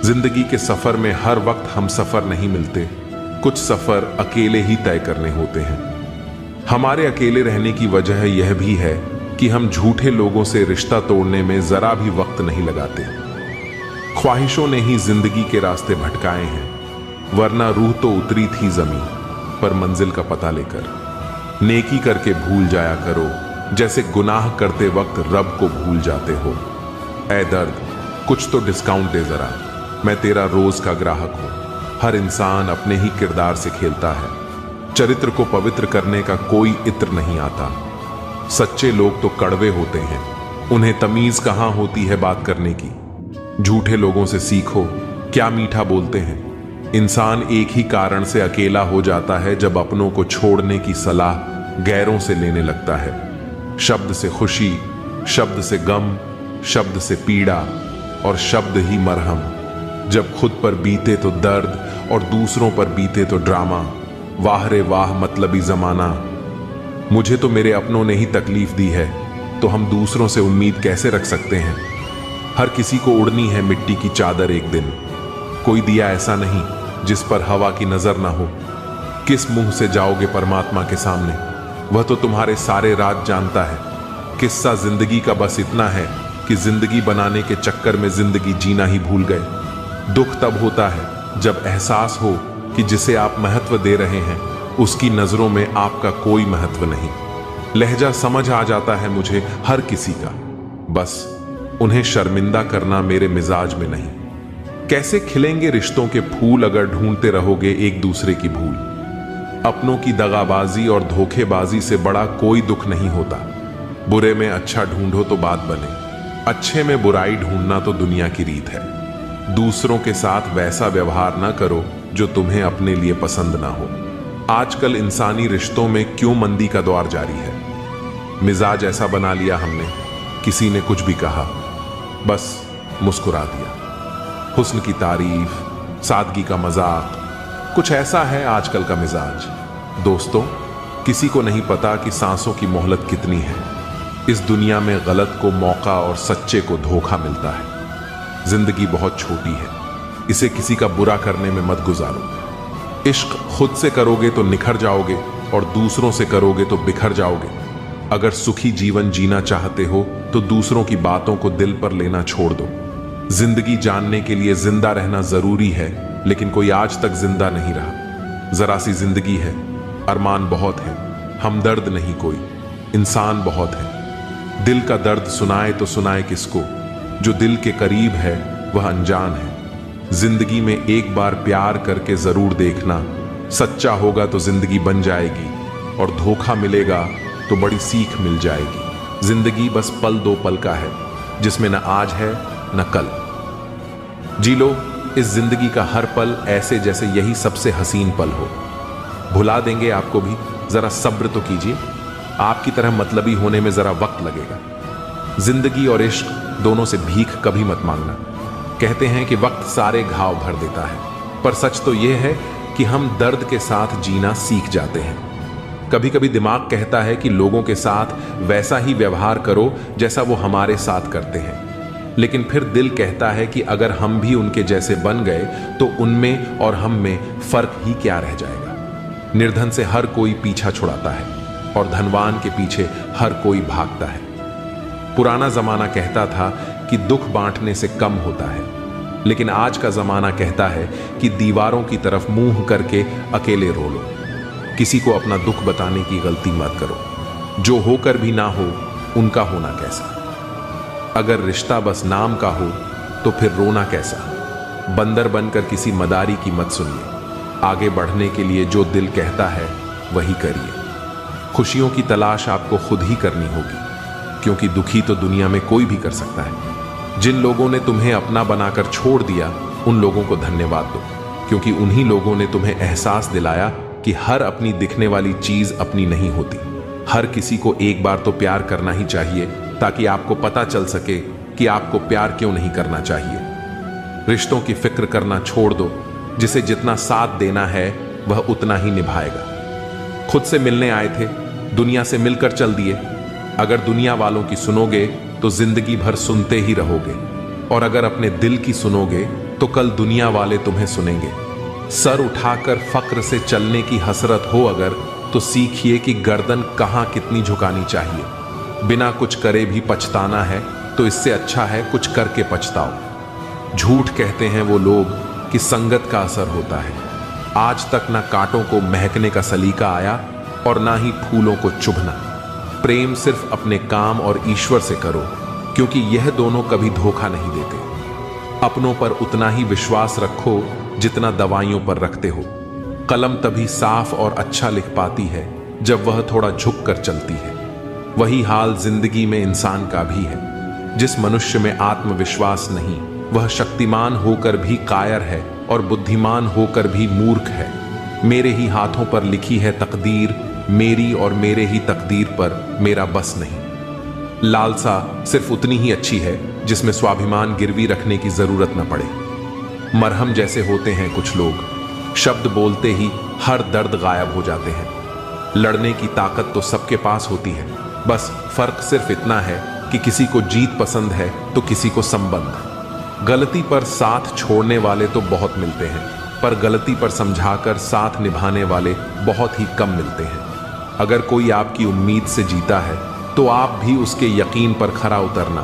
जिंदगी के सफर में हर वक्त हम सफर नहीं मिलते, कुछ सफर अकेले ही तय करने होते हैं। हमारे अकेले रहने की वजह यह भी है कि हम झूठे लोगों से रिश्ता तोड़ने में जरा भी वक्त नहीं लगाते। ख्वाहिशों ने ही जिंदगी के रास्ते भटकाए हैं, वरना रूह तो उतरी थी जमीन पर मंजिल का पता लेकर। नेकी करके भूल जाया करो, जैसे गुनाह करते वक्त रब को भूल जाते हो। ऐ दर्द, कुछ तो डिस्काउंट दे जरा, मैं तेरा रोज का ग्राहक हूं। हर इंसान अपने ही किरदार से खेलता है। चरित्र को पवित्र करने का कोई इत्र नहीं आता। सच्चे लोग तो कड़वे होते हैं, उन्हें तमीज कहां होती है बात करने की। झूठे लोगों से सीखो, क्या मीठा बोलते हैं। इंसान एक ही कारण से अकेला हो जाता है जब अपनों को छोड़ने की सलाह गैरों से लेने लगता है। शब्द से खुशी, शब्द से गम, शब्द से पीड़ा और शब्द ही मरहम। जब खुद पर बीते तो दर्द और दूसरों पर बीते तो ड्रामा। वाह रे वाह मतलबी जमाना। मुझे तो मेरे अपनों ने ही तकलीफ दी है, तो हम दूसरों से उम्मीद कैसे रख सकते हैं। हर किसी को उड़नी है मिट्टी की चादर एक दिन। कोई दिया ऐसा नहीं जिस पर हवा की नजर ना हो। किस मुंह से जाओगे परमात्मा के सामने, वह तो तुम्हारे सारे राज जानता है। किस्सा जिंदगी का बस इतना है कि जिंदगी बनाने के चक्कर में जिंदगी जीना ही भूल गए। दुख तब होता है जब एहसास हो कि जिसे आप महत्व दे रहे हैं उसकी नजरों में आपका कोई महत्व नहीं। लहजा समझ आ जाता है मुझे हर किसी का, बस उन्हें शर्मिंदा करना मेरे मिजाज में नहीं। कैसे खिलेंगे रिश्तों के फूल अगर ढूंढते रहोगे एक दूसरे की भूल। अपनों की दगाबाजी और धोखेबाजी से बड़ा कोई दुख नहीं होता। बुरे में अच्छा ढूंढो तो बात बने, अच्छे में बुराई ढूंढना तो दुनिया की रीत है। दूसरों के साथ वैसा व्यवहार ना करो जो तुम्हें अपने लिए पसंद ना हो। आजकल इंसानी रिश्तों में क्यों मंदी का दौर जारी है। मिजाज ऐसा बना लिया हमने, किसी ने कुछ भी कहा बस मुस्कुरा दिया। हुस्न की तारीफ, सादगी का मजाक, कुछ ऐसा है आजकल का मिजाज। दोस्तों, किसी को नहीं पता कि सांसों की मोहलत कितनी है। इस दुनिया में गलत को मौका और सच्चे को धोखा मिलता है। जिंदगी बहुत छोटी है, इसे किसी का बुरा करने में मत गुजारो। इश्क खुद से करोगे तो निखर जाओगे और दूसरों से करोगे तो बिखर जाओगे। अगर सुखी जीवन जीना चाहते हो तो दूसरों की बातों को दिल पर लेना छोड़ दो। जिंदगी जानने के लिए जिंदा रहना जरूरी है, लेकिन कोई आज तक जिंदा नहीं रहा। जरा सी जिंदगी है, अरमान बहुत है, हमदर्द नहीं कोई, इंसान बहुत है। दिल का दर्द सुनाए तो सुनाए किसको, जो दिल के करीब है वह अनजान है। जिंदगी में एक बार प्यार करके जरूर देखना, सच्चा होगा तो जिंदगी बन जाएगी, और धोखा मिलेगा तो बड़ी सीख मिल जाएगी। जिंदगी बस पल दो पल का है, जिसमें न आज है न कल। जी लो इस जिंदगी का हर पल ऐसे जैसे यही सबसे हसीन पल हो। भुला देंगे आपको भी, जरा सब्र तो कीजिए। आपकी तरह मतलबी होने में जरा वक्त लगेगा। जिंदगी और इश्क दोनों से भीख कभी मत मांगना। कहते हैं कि वक्त सारे घाव भर देता है, पर सच तो यह है कि हम दर्द के साथ जीना सीख जाते हैं। कभी कभी दिमाग कहता है कि लोगों के साथ वैसा ही व्यवहार करो जैसा वो हमारे साथ करते हैं, लेकिन फिर दिल कहता है कि अगर हम भी उनके जैसे बन गए तो उनमें और हम में फर्क ही क्या रह जाएगा। निर्धन से हर कोई पीछा छुड़ाता है और धनवान के पीछे हर कोई भागता है। पुराना जमाना कहता था कि दुख बांटने से कम होता है, लेकिन आज का जमाना कहता है कि दीवारों की तरफ मुंह करके अकेले रो लो। किसी को अपना दुख बताने की गलती मत करो। जो होकर भी ना हो उनका होना कैसा। अगर रिश्ता बस नाम का हो तो फिर रोना कैसा। बंदर बनकर किसी मदारी की मत सुनिए। आगे बढ़ने के लिए जो दिल कहता है वही करिए। खुशियों की तलाश आपको खुद ही करनी होगी, क्योंकि दुखी तो दुनिया में कोई भी कर सकता है। जिन लोगों ने तुम्हें अपना बनाकर छोड़ दिया उन लोगों को धन्यवाद दो, क्योंकि उन्हीं लोगों ने तुम्हें एहसास दिलाया कि हर अपनी दिखने वाली चीज अपनी नहीं होती। हर किसी को एक बार तो प्यार करना ही चाहिए, ताकि आपको पता चल सके कि आपको प्यार क्यों नहीं करना चाहिए। रिश्तों की फिक्र करना छोड़ दो। जिसे जितना साथ देना है वह उतना ही निभाएगा। खुद से मिलने आए थे, दुनिया से मिलकर चल दिए। अगर दुनिया वालों की सुनोगे तो जिंदगी भर सुनते ही रहोगे, और अगर अपने दिल की सुनोगे तो कल दुनिया वाले तुम्हें सुनेंगे। सर उठाकर फक्र से चलने की हसरत हो अगर, तो सीखिए कि गर्दन कहां कितनी झुकानी चाहिए। बिना कुछ करे भी पछताना है तो इससे अच्छा है कुछ करके पछताओ। झूठ कहते हैं वो लोग कि संगत का असर होता है। आज तक ना कांटों को महकने का सलीका आया और ना ही फूलों को चुभना। प्रेम सिर्फ अपने काम और ईश्वर से करो, क्योंकि यह दोनों कभी धोखा नहीं देते। अपनों पर उतना ही विश्वास रखो जितना दवाइयों पर रखते हो। कलम तभी साफ और अच्छा लिख पाती है जब वह थोड़ा झुक कर चलती है। वही हाल जिंदगी में इंसान का भी है। जिस मनुष्य में आत्मविश्वास नहीं, वह शक्तिमान होकर भी कायर है और बुद्धिमान होकर भी मूर्ख है। मेरे ही हाथों पर लिखी है तकदीर, मेरी और मेरे ही तकदीर पर मेरा बस नहीं। लालसा सिर्फ उतनी ही अच्छी है जिसमें स्वाभिमान गिरवी रखने की जरूरत न पड़े। मरहम जैसे होते हैं कुछ लोग, शब्द बोलते ही हर दर्द गायब हो जाते हैं। लड़ने की ताकत तो सबके पास होती है, बस फर्क सिर्फ इतना है कि किसी को जीत पसंद है तो किसी को संबंध। गलती पर साथ छोड़ने वाले तो बहुत मिलते हैं, पर गलती पर समझाकर साथ निभाने वाले बहुत ही कम मिलते हैं। अगर कोई आपकी उम्मीद से जीता है तो आप भी उसके यकीन पर खरा उतरना,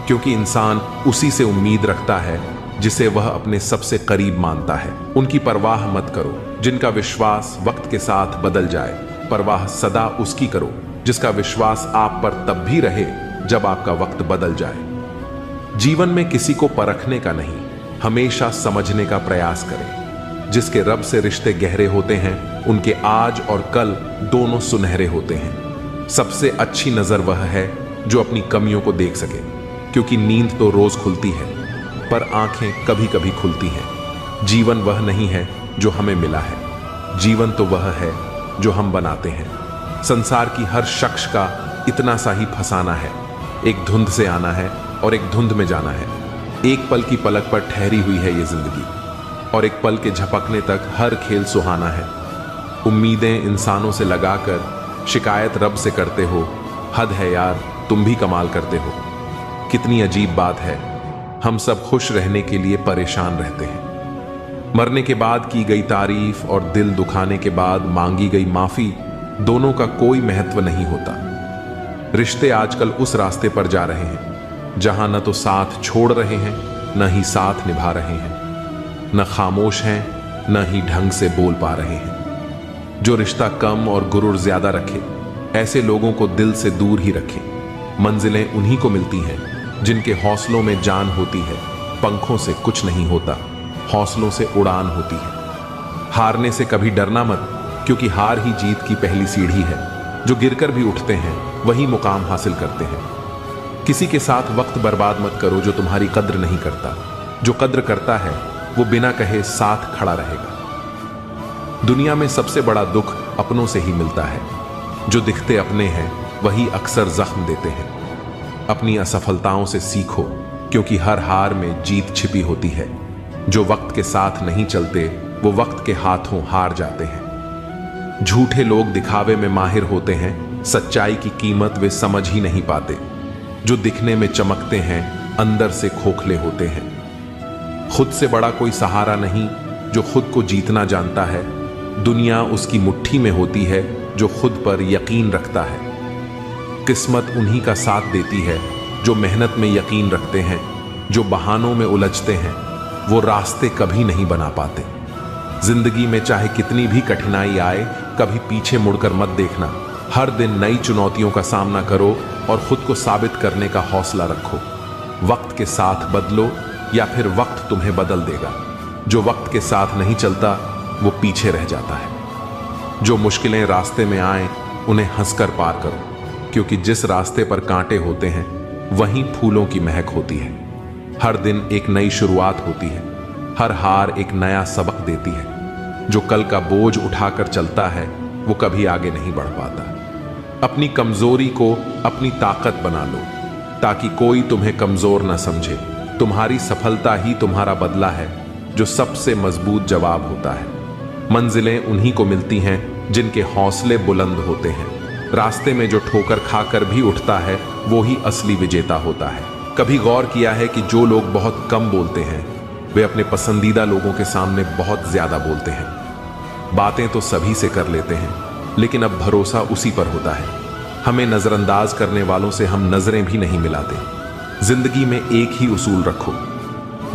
क्योंकि इंसान उसी से उम्मीद रखता है जिसे वह अपने सबसे करीब मानता है। उनकी परवाह मत करो जिनका विश्वास वक्त के साथ बदल जाए। परवाह सदा उसकी करो जिसका विश्वास आप पर तब भी रहे जब आपका वक्त बदल जाए। जीवन में किसी को परखने का नहीं, हमेशा समझने का प्रयास करें। जिसके रब से रिश्ते गहरे होते हैं उनके आज और कल दोनों सुनहरे होते हैं। सबसे अच्छी नजर वह है जो अपनी कमियों को देख सके, क्योंकि नींद तो रोज खुलती है पर आंखें कभी कभी खुलती हैं। जीवन वह नहीं है जो हमें मिला है, जीवन तो वह है जो हम बनाते हैं। संसार की हर शख्स का इतना सा ही फसाना है। एक धुंध से आना है और एक धुंध में जाना है। एक पल की पलक पर ठहरी हुई है ये जिंदगी, और एक पल के झपकने तक हर खेल सुहाना है। उम्मीदें इंसानों से लगाकर शिकायत रब से करते हो। हद है यार, तुम भी कमाल करते हो। कितनी अजीब बात है, हम सब खुश रहने के लिए परेशान रहते हैं। मरने के बाद की गई तारीफ और दिल दुखाने के बाद मांगी गई माफी, दोनों का कोई महत्व नहीं होता। रिश्ते आजकल उस रास्ते पर जा रहे हैं जहां न तो साथ छोड़ रहे हैं, न ही साथ निभा रहे हैं, न खामोश हैं, न ही ढंग से बोल पा रहे हैं। जो रिश्ता कम और गुरूर ज्यादा रखे, ऐसे लोगों को दिल से दूर ही रखे। मंजिलें उन्हीं को मिलती हैं जिनके हौसलों में जान होती है। पंखों से कुछ नहीं होता, हौसलों से उड़ान होती है। हारने से कभी डरना मत, क्योंकि हार ही जीत की पहली सीढ़ी है। जो गिरकर भी उठते हैं वही मुकाम हासिल करते हैं। किसी के साथ वक्त बर्बाद मत करो जो तुम्हारी कद्र नहीं करता। जो कद्र करता है वो बिना कहे साथ खड़ा रहेगा। दुनिया में सबसे बड़ा दुख अपनों से ही मिलता है। जो दिखते अपने हैं वही अक्सर जख्म देते हैं। अपनी असफलताओं से सीखो, क्योंकि हर हार में जीत छिपी होती है। जो वक्त के साथ नहीं चलते वो वक्त के हाथों हार जाते हैं। झूठे लोग दिखावे में माहिर होते हैं, सच्चाई की कीमत वे समझ ही नहीं पाते। जो दिखने में चमकते हैं अंदर से खोखले होते हैं। खुद से बड़ा कोई सहारा नहीं जो खुद को जीतना जानता है। दुनिया उसकी मुट्ठी में होती है जो खुद पर यकीन रखता है। किस्मत उन्हीं का साथ देती है जो मेहनत में यकीन रखते हैं। जो बहानों में उलझते हैं वो रास्ते कभी नहीं बना पाते। जिंदगी में चाहे कितनी भी कठिनाई आए, कभी पीछे मुड़कर मत देखना। हर दिन नई चुनौतियों का सामना करो और खुद को साबित करने का हौसला रखो। वक्त के साथ बदलो या फिर वक्त तुम्हें बदल देगा। जो वक्त के साथ नहीं चलता वो पीछे रह जाता है। जो मुश्किलें रास्ते में आए उन्हें हंसकर पार करो, क्योंकि जिस रास्ते पर कांटे होते हैं वहीं फूलों की महक होती है। हर दिन एक नई शुरुआत होती है। हर हार एक नया सबक देती है। जो कल का बोझ उठाकर चलता है वो कभी आगे नहीं बढ़ पाता। अपनी कमजोरी को अपनी ताकत बना लो, ताकि कोई तुम्हें कमजोर ना समझे। तुम्हारी सफलता ही तुम्हारा बदला है, जो सबसे मजबूत जवाब होता है। मंजिलें उन्हीं को मिलती हैं जिनके हौसले बुलंद होते हैं। रास्ते में जो ठोकर खाकर भी उठता है वो ही असली विजेता होता है। कभी गौर किया है कि जो लोग बहुत कम बोलते हैं वे अपने पसंदीदा लोगों के सामने बहुत ज्यादा बोलते हैं। बातें तो सभी से कर लेते हैं, लेकिन अब भरोसा उसी पर होता है। हमें नजरअंदाज करने वालों से हम नजरें भी नहीं मिलाते। जिंदगी में एक ही उसूल रखो,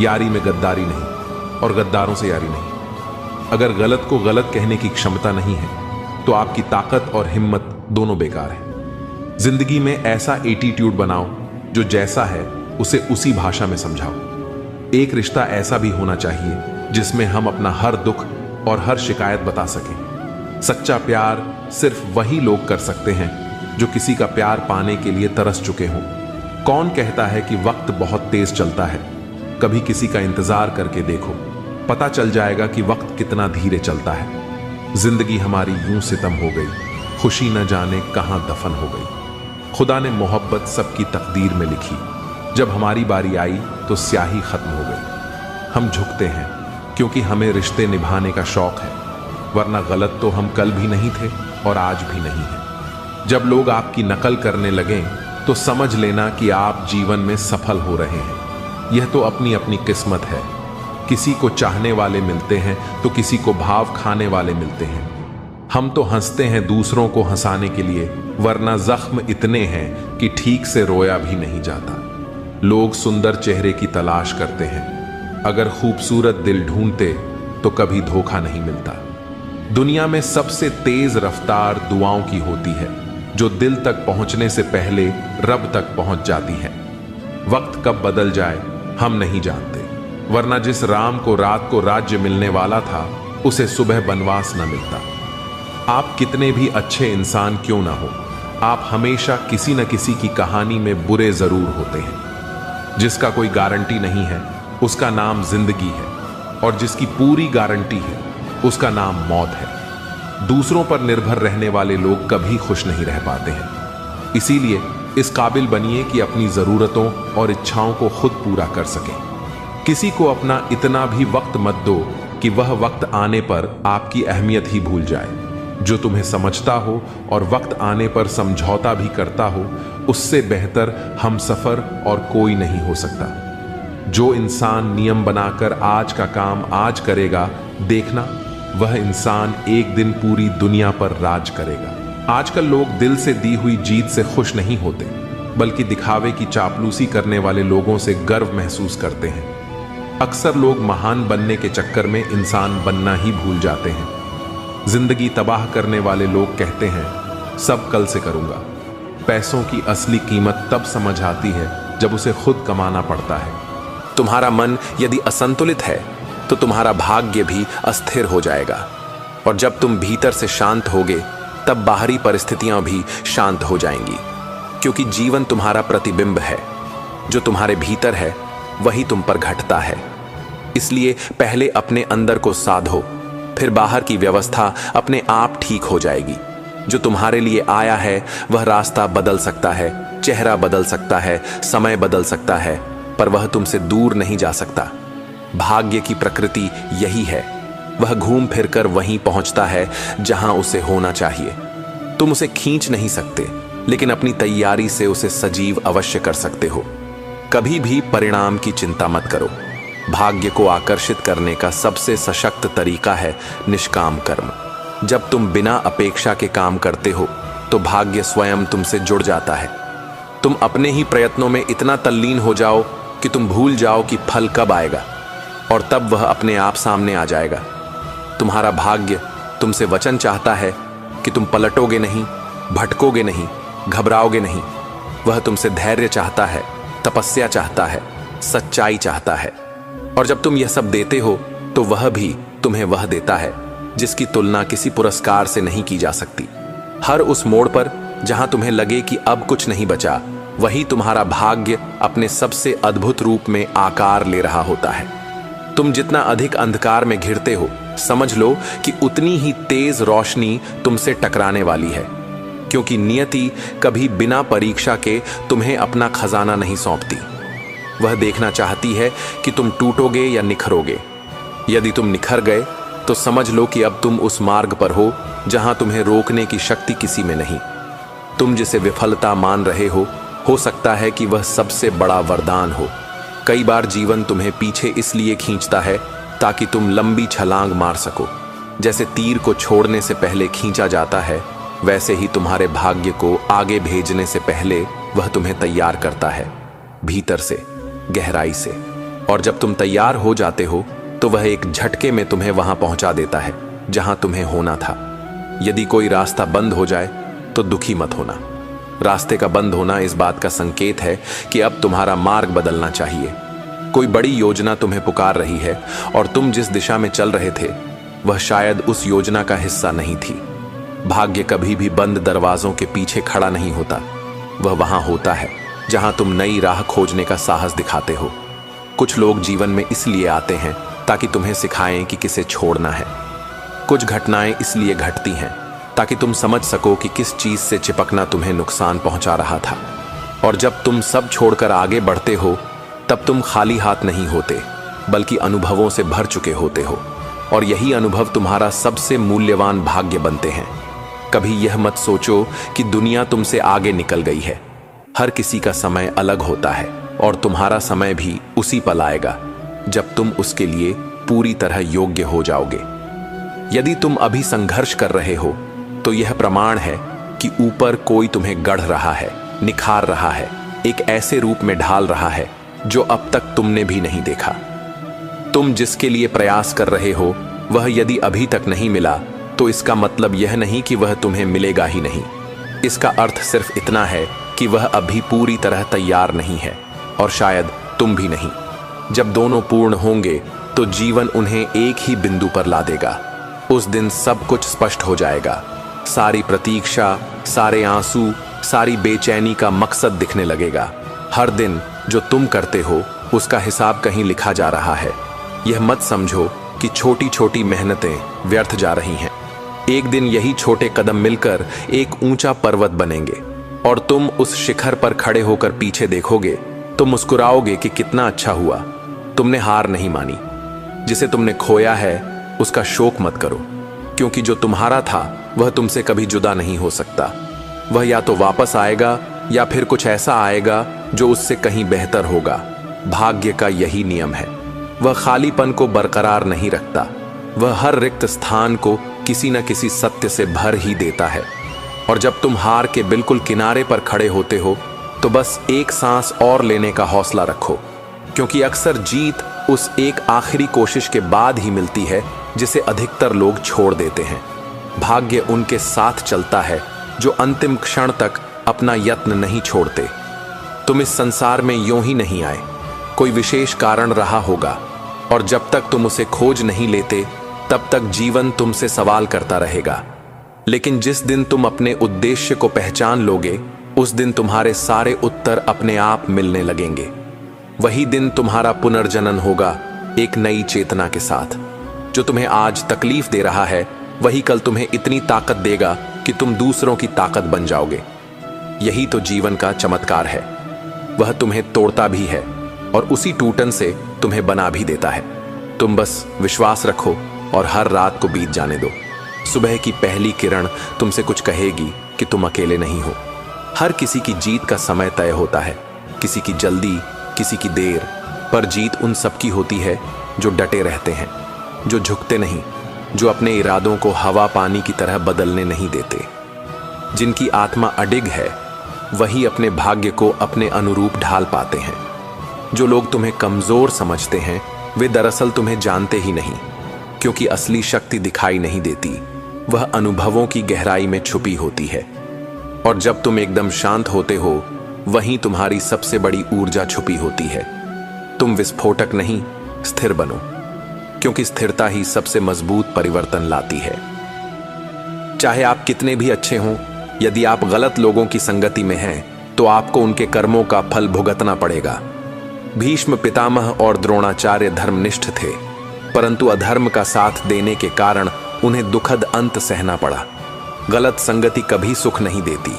यारी में गद्दारी नहीं और गद्दारों से यारी नहीं। अगर गलत को गलत कहने की क्षमता नहीं है तो आपकी ताकत और हिम्मत दोनों बेकार है। जिंदगी में ऐसा एटीट्यूड बनाओ जो जैसा है उसे उसी भाषा में समझाओ। एक रिश्ता ऐसा भी होना चाहिए जिसमें हम अपना हर दुख और हर शिकायत बता सकें। सच्चा प्यार सिर्फ वही लोग कर सकते हैं जो किसी का प्यार पाने के लिए तरस चुके हों। कौन कहता है कि वक्त बहुत तेज चलता है? कभी किसी का इंतजार करके देखो, पता चल जाएगा कि वक्त कितना धीरे चलता है। जिंदगी हमारी यूं सितम हो गई, खुशी न जाने कहां दफन हो गई। खुदा ने मोहब्बत सबकी तकदीर में लिखी, जब हमारी बारी आई तो स्याही खत्म हो गई। हम झुकते हैं क्योंकि हमें रिश्ते निभाने का शौक है, वरना गलत तो हम कल भी नहीं थे और आज भी नहीं है। जब लोग आपकी नकल करने लगें तो समझ लेना कि आप जीवन में सफल हो रहे हैं। यह तो अपनी अपनी किस्मत है। किसी को चाहने वाले मिलते हैं तो किसी को भाव खाने वाले मिलते हैं। हम तो हंसते हैं दूसरों को हंसाने के लिए, वरना जख्म इतने हैं कि ठीक से रोया भी नहीं जाता। लोग सुंदर चेहरे की तलाश करते हैं, अगर खूबसूरत दिल ढूंढते तो कभी धोखा नहीं मिलता। दुनिया में सबसे तेज रफ्तार दुआओं की होती है, जो दिल तक पहुंचने से पहले रब तक पहुंच जाती है। वक्त कब बदल जाए हम नहीं जानते, वरना जिस राम को रात को राज्य मिलने वाला था उसे सुबह बनवास न मिलता। आप कितने भी अच्छे इंसान क्यों ना हो, आप हमेशा किसी न किसी की कहानी में बुरे जरूर होते हैं। जिसका कोई गारंटी नहीं है उसका नाम जिंदगी है, और जिसकी पूरी गारंटी है उसका नाम मौत है। दूसरों पर निर्भर रहने वाले लोग कभी खुश नहीं रह पाते हैं। इसीलिए इस काबिल बनिए कि अपनी जरूरतों और इच्छाओं को खुद पूरा कर सकें। किसी को अपना इतना भी वक्त मत दो कि वह वक्त आने पर आपकी अहमियत ही भूल जाए। जो तुम्हें समझता हो और वक्त आने पर समझौता भी करता हो, उससे बेहतर हमसफर और कोई नहीं हो सकता। जो इंसान नियम बनाकर आज का काम आज करेगा, देखना वह इंसान एक दिन पूरी दुनिया पर राज करेगा। आजकल लोग दिल से दी हुई जीत से खुश नहीं होते, बल्कि दिखावे की चापलूसी करने वाले लोगों से गर्व महसूस करते हैं। अक्सर लोग महान बनने के चक्कर में इंसान बनना ही भूल जाते हैं। जिंदगी तबाह करने वाले लोग कहते हैं सब कल से करूंगा। पैसों की असली कीमत तब समझ आती है जब उसे खुद कमाना पड़ता है। तुम्हारा मन यदि असंतुलित है तो तुम्हारा भाग्य भी अस्थिर हो जाएगा, और जब तुम भीतर से शांत होगे तब बाहरी परिस्थितियां भी शांत हो जाएंगी, क्योंकि जीवन तुम्हारा प्रतिबिंब है। जो तुम्हारे भीतर है वही तुम पर घटता है। इसलिए पहले अपने अंदर को साधो, फिर बाहर की व्यवस्था अपने आप ठीक हो जाएगी। जो तुम्हारे लिए आया है वह रास्ता बदल सकता है, चेहरा बदल सकता है, समय बदल सकता है, पर वह तुमसे दूर नहीं जा सकता। भाग्य की प्रकृति यही है, वह घूम फिर कर वहीं पहुंचता है जहां उसे होना चाहिए। तुम उसे खींच नहीं सकते, लेकिन अपनी तैयारी से उसे सजीव अवश्य कर सकते हो। कभी भी परिणाम की चिंता मत करो। भाग्य को आकर्षित करने का सबसे सशक्त तरीका है निष्काम कर्म। जब तुम बिना अपेक्षा के काम करते हो तो भाग्य स्वयं तुमसे जुड़ जाता है। तुम अपने ही प्रयत्नों में इतना तल्लीन हो जाओ कि तुम भूल जाओ कि फल कब आएगा, और तब वह अपने आप सामने आ जाएगा। तुम्हारा भाग्य तुमसे वचन चाहता है कि तुम पलटोगे नहीं, भटकोगे नहीं, घबराओगे नहीं। वह तुमसे धैर्य चाहता है, तपस्या चाहता है, सच्चाई चाहता है। और जब तुम यह सब देते हो तो वह भी तुम्हें वह देता है जिसकी तुलना किसी पुरस्कार से नहीं की जा सकती। हर उस मोड़ पर जहां तुम्हें लगे कि अब कुछ नहीं बचा, वही तुम्हारा भाग्य अपने सबसे अद्भुत रूप में आकार ले रहा होता है। तुम जितना अधिक अंधकार में घिरते हो, समझ लो कि उतनी ही तेज रोशनी तुमसे टकराने वाली है, क्योंकि नियति कभी बिना परीक्षा के तुम्हें अपना खजाना नहीं सौंपती। वह देखना चाहती है कि तुम टूटोगे या निखरोगे। यदि तुम निखर गए तो समझ लो कि अब तुम उस मार्ग पर हो जहां तुम्हें रोकने की शक्ति किसी में नहीं। तुम जिसे विफलता मान रहे हो सकता है कि वह सबसे बड़ा वरदान हो। कई बार जीवन तुम्हें पीछे इसलिए खींचता है ताकि तुम लंबी छलांग मार सको। जैसे तीर को छोड़ने से पहले खींचा जाता है, वैसे ही तुम्हारे भाग्य को आगे भेजने से पहले वह तुम्हें तैयार करता है, भीतर से, गहराई से। और जब तुम तैयार हो जाते हो तो वह एक झटके में तुम्हें वहां पहुंचा देता है जहां तुम्हें होना था। यदि कोई रास्ता बंद हो जाए तो दुखी मत होना। रास्ते का बंद होना इस बात का संकेत है कि अब तुम्हारा मार्ग बदलना चाहिए। कोई बड़ी योजना तुम्हें पुकार रही है और तुम जिस दिशा में चल रहे थे वह शायद उस योजना का हिस्सा नहीं थी। भाग्य कभी भी बंद दरवाजों के पीछे खड़ा नहीं होता। वह वहां होता है जहां तुम नई राह खोजने का साहस दिखाते हो। कुछ लोग जीवन में इसलिए आते हैं ताकि तुम्हें सिखाएं कि किसे छोड़ना है। कुछ घटनाएं इसलिए घटती हैं ताकि तुम समझ सको कि किस चीज से चिपकना तुम्हें नुकसान पहुंचा रहा था। और जब तुम सब छोड़कर आगे बढ़ते हो तब तुम खाली हाथ नहीं होते, बल्कि अनुभवों से भर चुके होते हो, और यही अनुभव तुम्हारा सबसे मूल्यवान भाग्य बनते हैं। कभी यह मत सोचो कि दुनिया तुमसे आगे निकल गई है। हर किसी का समय अलग होता है और तुम्हारा समय भी उसी पल आएगा जब तुम उसके लिए पूरी तरह योग्य हो जाओगे। यदि तुम अभी संघर्ष कर रहे हो तो यह प्रमाण है कि ऊपर कोई तुम्हें गढ़ रहा है, निखार रहा है, एक ऐसे रूप में ढाल रहा है जो अब तक तुमने भी नहीं देखा। तुम जिसके लिए प्रयास कर रहे हो वह यदि अभी तक नहीं मिला तो इसका मतलब यह नहीं कि वह तुम्हें मिलेगा ही नहीं। इसका अर्थ सिर्फ इतना है कि वह अभी पूरी तरह तैयार नहीं है, और शायद तुम भी नहीं। जब दोनों पूर्ण होंगे तो जीवन उन्हें एक ही बिंदु पर ला देगा। उस दिन सब कुछ स्पष्ट हो जाएगा। सारी प्रतीक्षा, सारे आंसू, सारी बेचैनी का मकसद दिखने लगेगा। हर दिन जो तुम करते हो उसका हिसाब कहीं लिखा जा रहा है। यह मत समझो कि छोटी छोटी मेहनतें व्यर्थ जा रही हैं। एक दिन यही छोटे कदम मिलकर एक ऊंचा पर्वत बनेंगे, और तुम उस शिखर पर खड़े होकर पीछे देखोगे तो मुस्कुराओगे कि कितना अच्छा हुआ, तुमने हार नहीं मानी। जिसे तुमने खोया है उसका शोक मत करो, क्योंकि जो तुम्हारा था वह तुमसे कभी जुदा नहीं हो सकता। वह या तो वापस आएगा या फिर कुछ ऐसा आएगा जो उससे कहीं बेहतर होगा। भाग्य का यही नियम है। वह खालीपन को बरकरार नहीं रखता, वह हर रिक्त स्थान को किसी न किसी सत्य से भर ही देता है। और जब तुम हार के बिल्कुल किनारे पर खड़े होते हो तो बस एक सांस और लेने का हौसला रखो, क्योंकि अक्सर जीत उस एक आखिरी कोशिश के बाद ही मिलती है जिसे अधिकतर लोग छोड़ देते हैं। भाग्य उनके साथ चलता है जो अंतिम क्षण तक अपना यत्न नहीं छोड़ते। तुम इस संसार में यूं ही नहीं आए, कोई विशेष कारण रहा होगा, और जब तक तुम उसे खोज नहीं लेते तब तक जीवन तुमसे सवाल करता रहेगा। लेकिन जिस दिन तुम अपने उद्देश्य को पहचान लोगे, उस दिन तुम्हारे सारे उत्तर अपने आप मिलने लगेंगे। वही दिन तुम्हारा पुनर्जनन होगा एक नई चेतना के साथ। जो तुम्हें आज तकलीफ दे रहा है वही कल तुम्हें इतनी ताकत देगा कि तुम दूसरों की ताकत बन जाओगे। यही तो जीवन का चमत्कार है। वह तुम्हें तोड़ता भी है और उसी टूटन से तुम्हें बना भी देता है। तुम बस विश्वास रखो और हर रात को बीत जाने दो। सुबह की पहली किरण तुमसे कुछ कहेगी कि तुम अकेले नहीं हो। हर किसी की जीत का समय तय होता है, किसी की जल्दी, किसी की देर, पर जीत उन सबकी होती है जो डटे रहते हैं, जो झुकते नहीं, जो अपने इरादों को हवा पानी की तरह बदलने नहीं देते। जिनकी आत्मा अडिग है वही अपने भाग्य को अपने अनुरूप ढाल पाते हैं। जो लोग तुम्हें कमजोर समझते हैं वे दरअसल तुम्हें जानते ही नहीं, क्योंकि असली शक्ति दिखाई नहीं देती, वह अनुभवों की गहराई में छुपी होती है। और जब तुम एकदम शांत होते हो वहीं तुम्हारी सबसे बड़ी ऊर्जा छुपी होती है। तुम विस्फोटक नहीं, स्थिर बनो, क्योंकि स्थिरता ही सबसे मजबूत परिवर्तन लाती है। चाहे आप कितने भी अच्छे हों, यदि आप गलत लोगों की संगति में हैं तो आपको उनके कर्मों का फल भुगतना पड़ेगा। भीष्म पितामह और द्रोणाचार्य धर्मनिष्ठ थे, परंतु अधर्म का साथ देने के कारण उन्हें दुखद अंत सहना पड़ा। गलत संगति कभी सुख नहीं देती,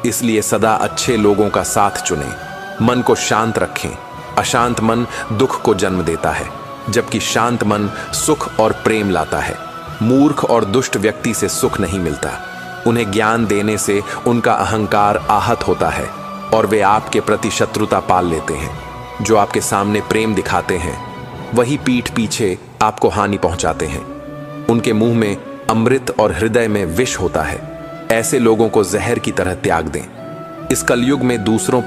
इसलिए सदा अच्छे लोगों का साथ चुनें। मन को शांत रखें। अशांत मन दुख को जन्म देता है, जबकि शांत मन सुख और प्रेम लाता है। मूर्ख और दुष्ट व्यक्ति से सुख नहीं मिलता। उन्हें ज्ञान देने से उनका अहंकार आहत होता है और वे आपके प्रति शत्रुता पाल लेते हैं। जो आपके सामने प्रेम दिखाते हैं वही पीठ पीछे आपको हानि पहुंचाते हैं। उनके मुंह में अमृत और हृदय में विष होता है। ऐसे लोगों को जहर की तरह त्याग दें। इस कलयुग में दूसरों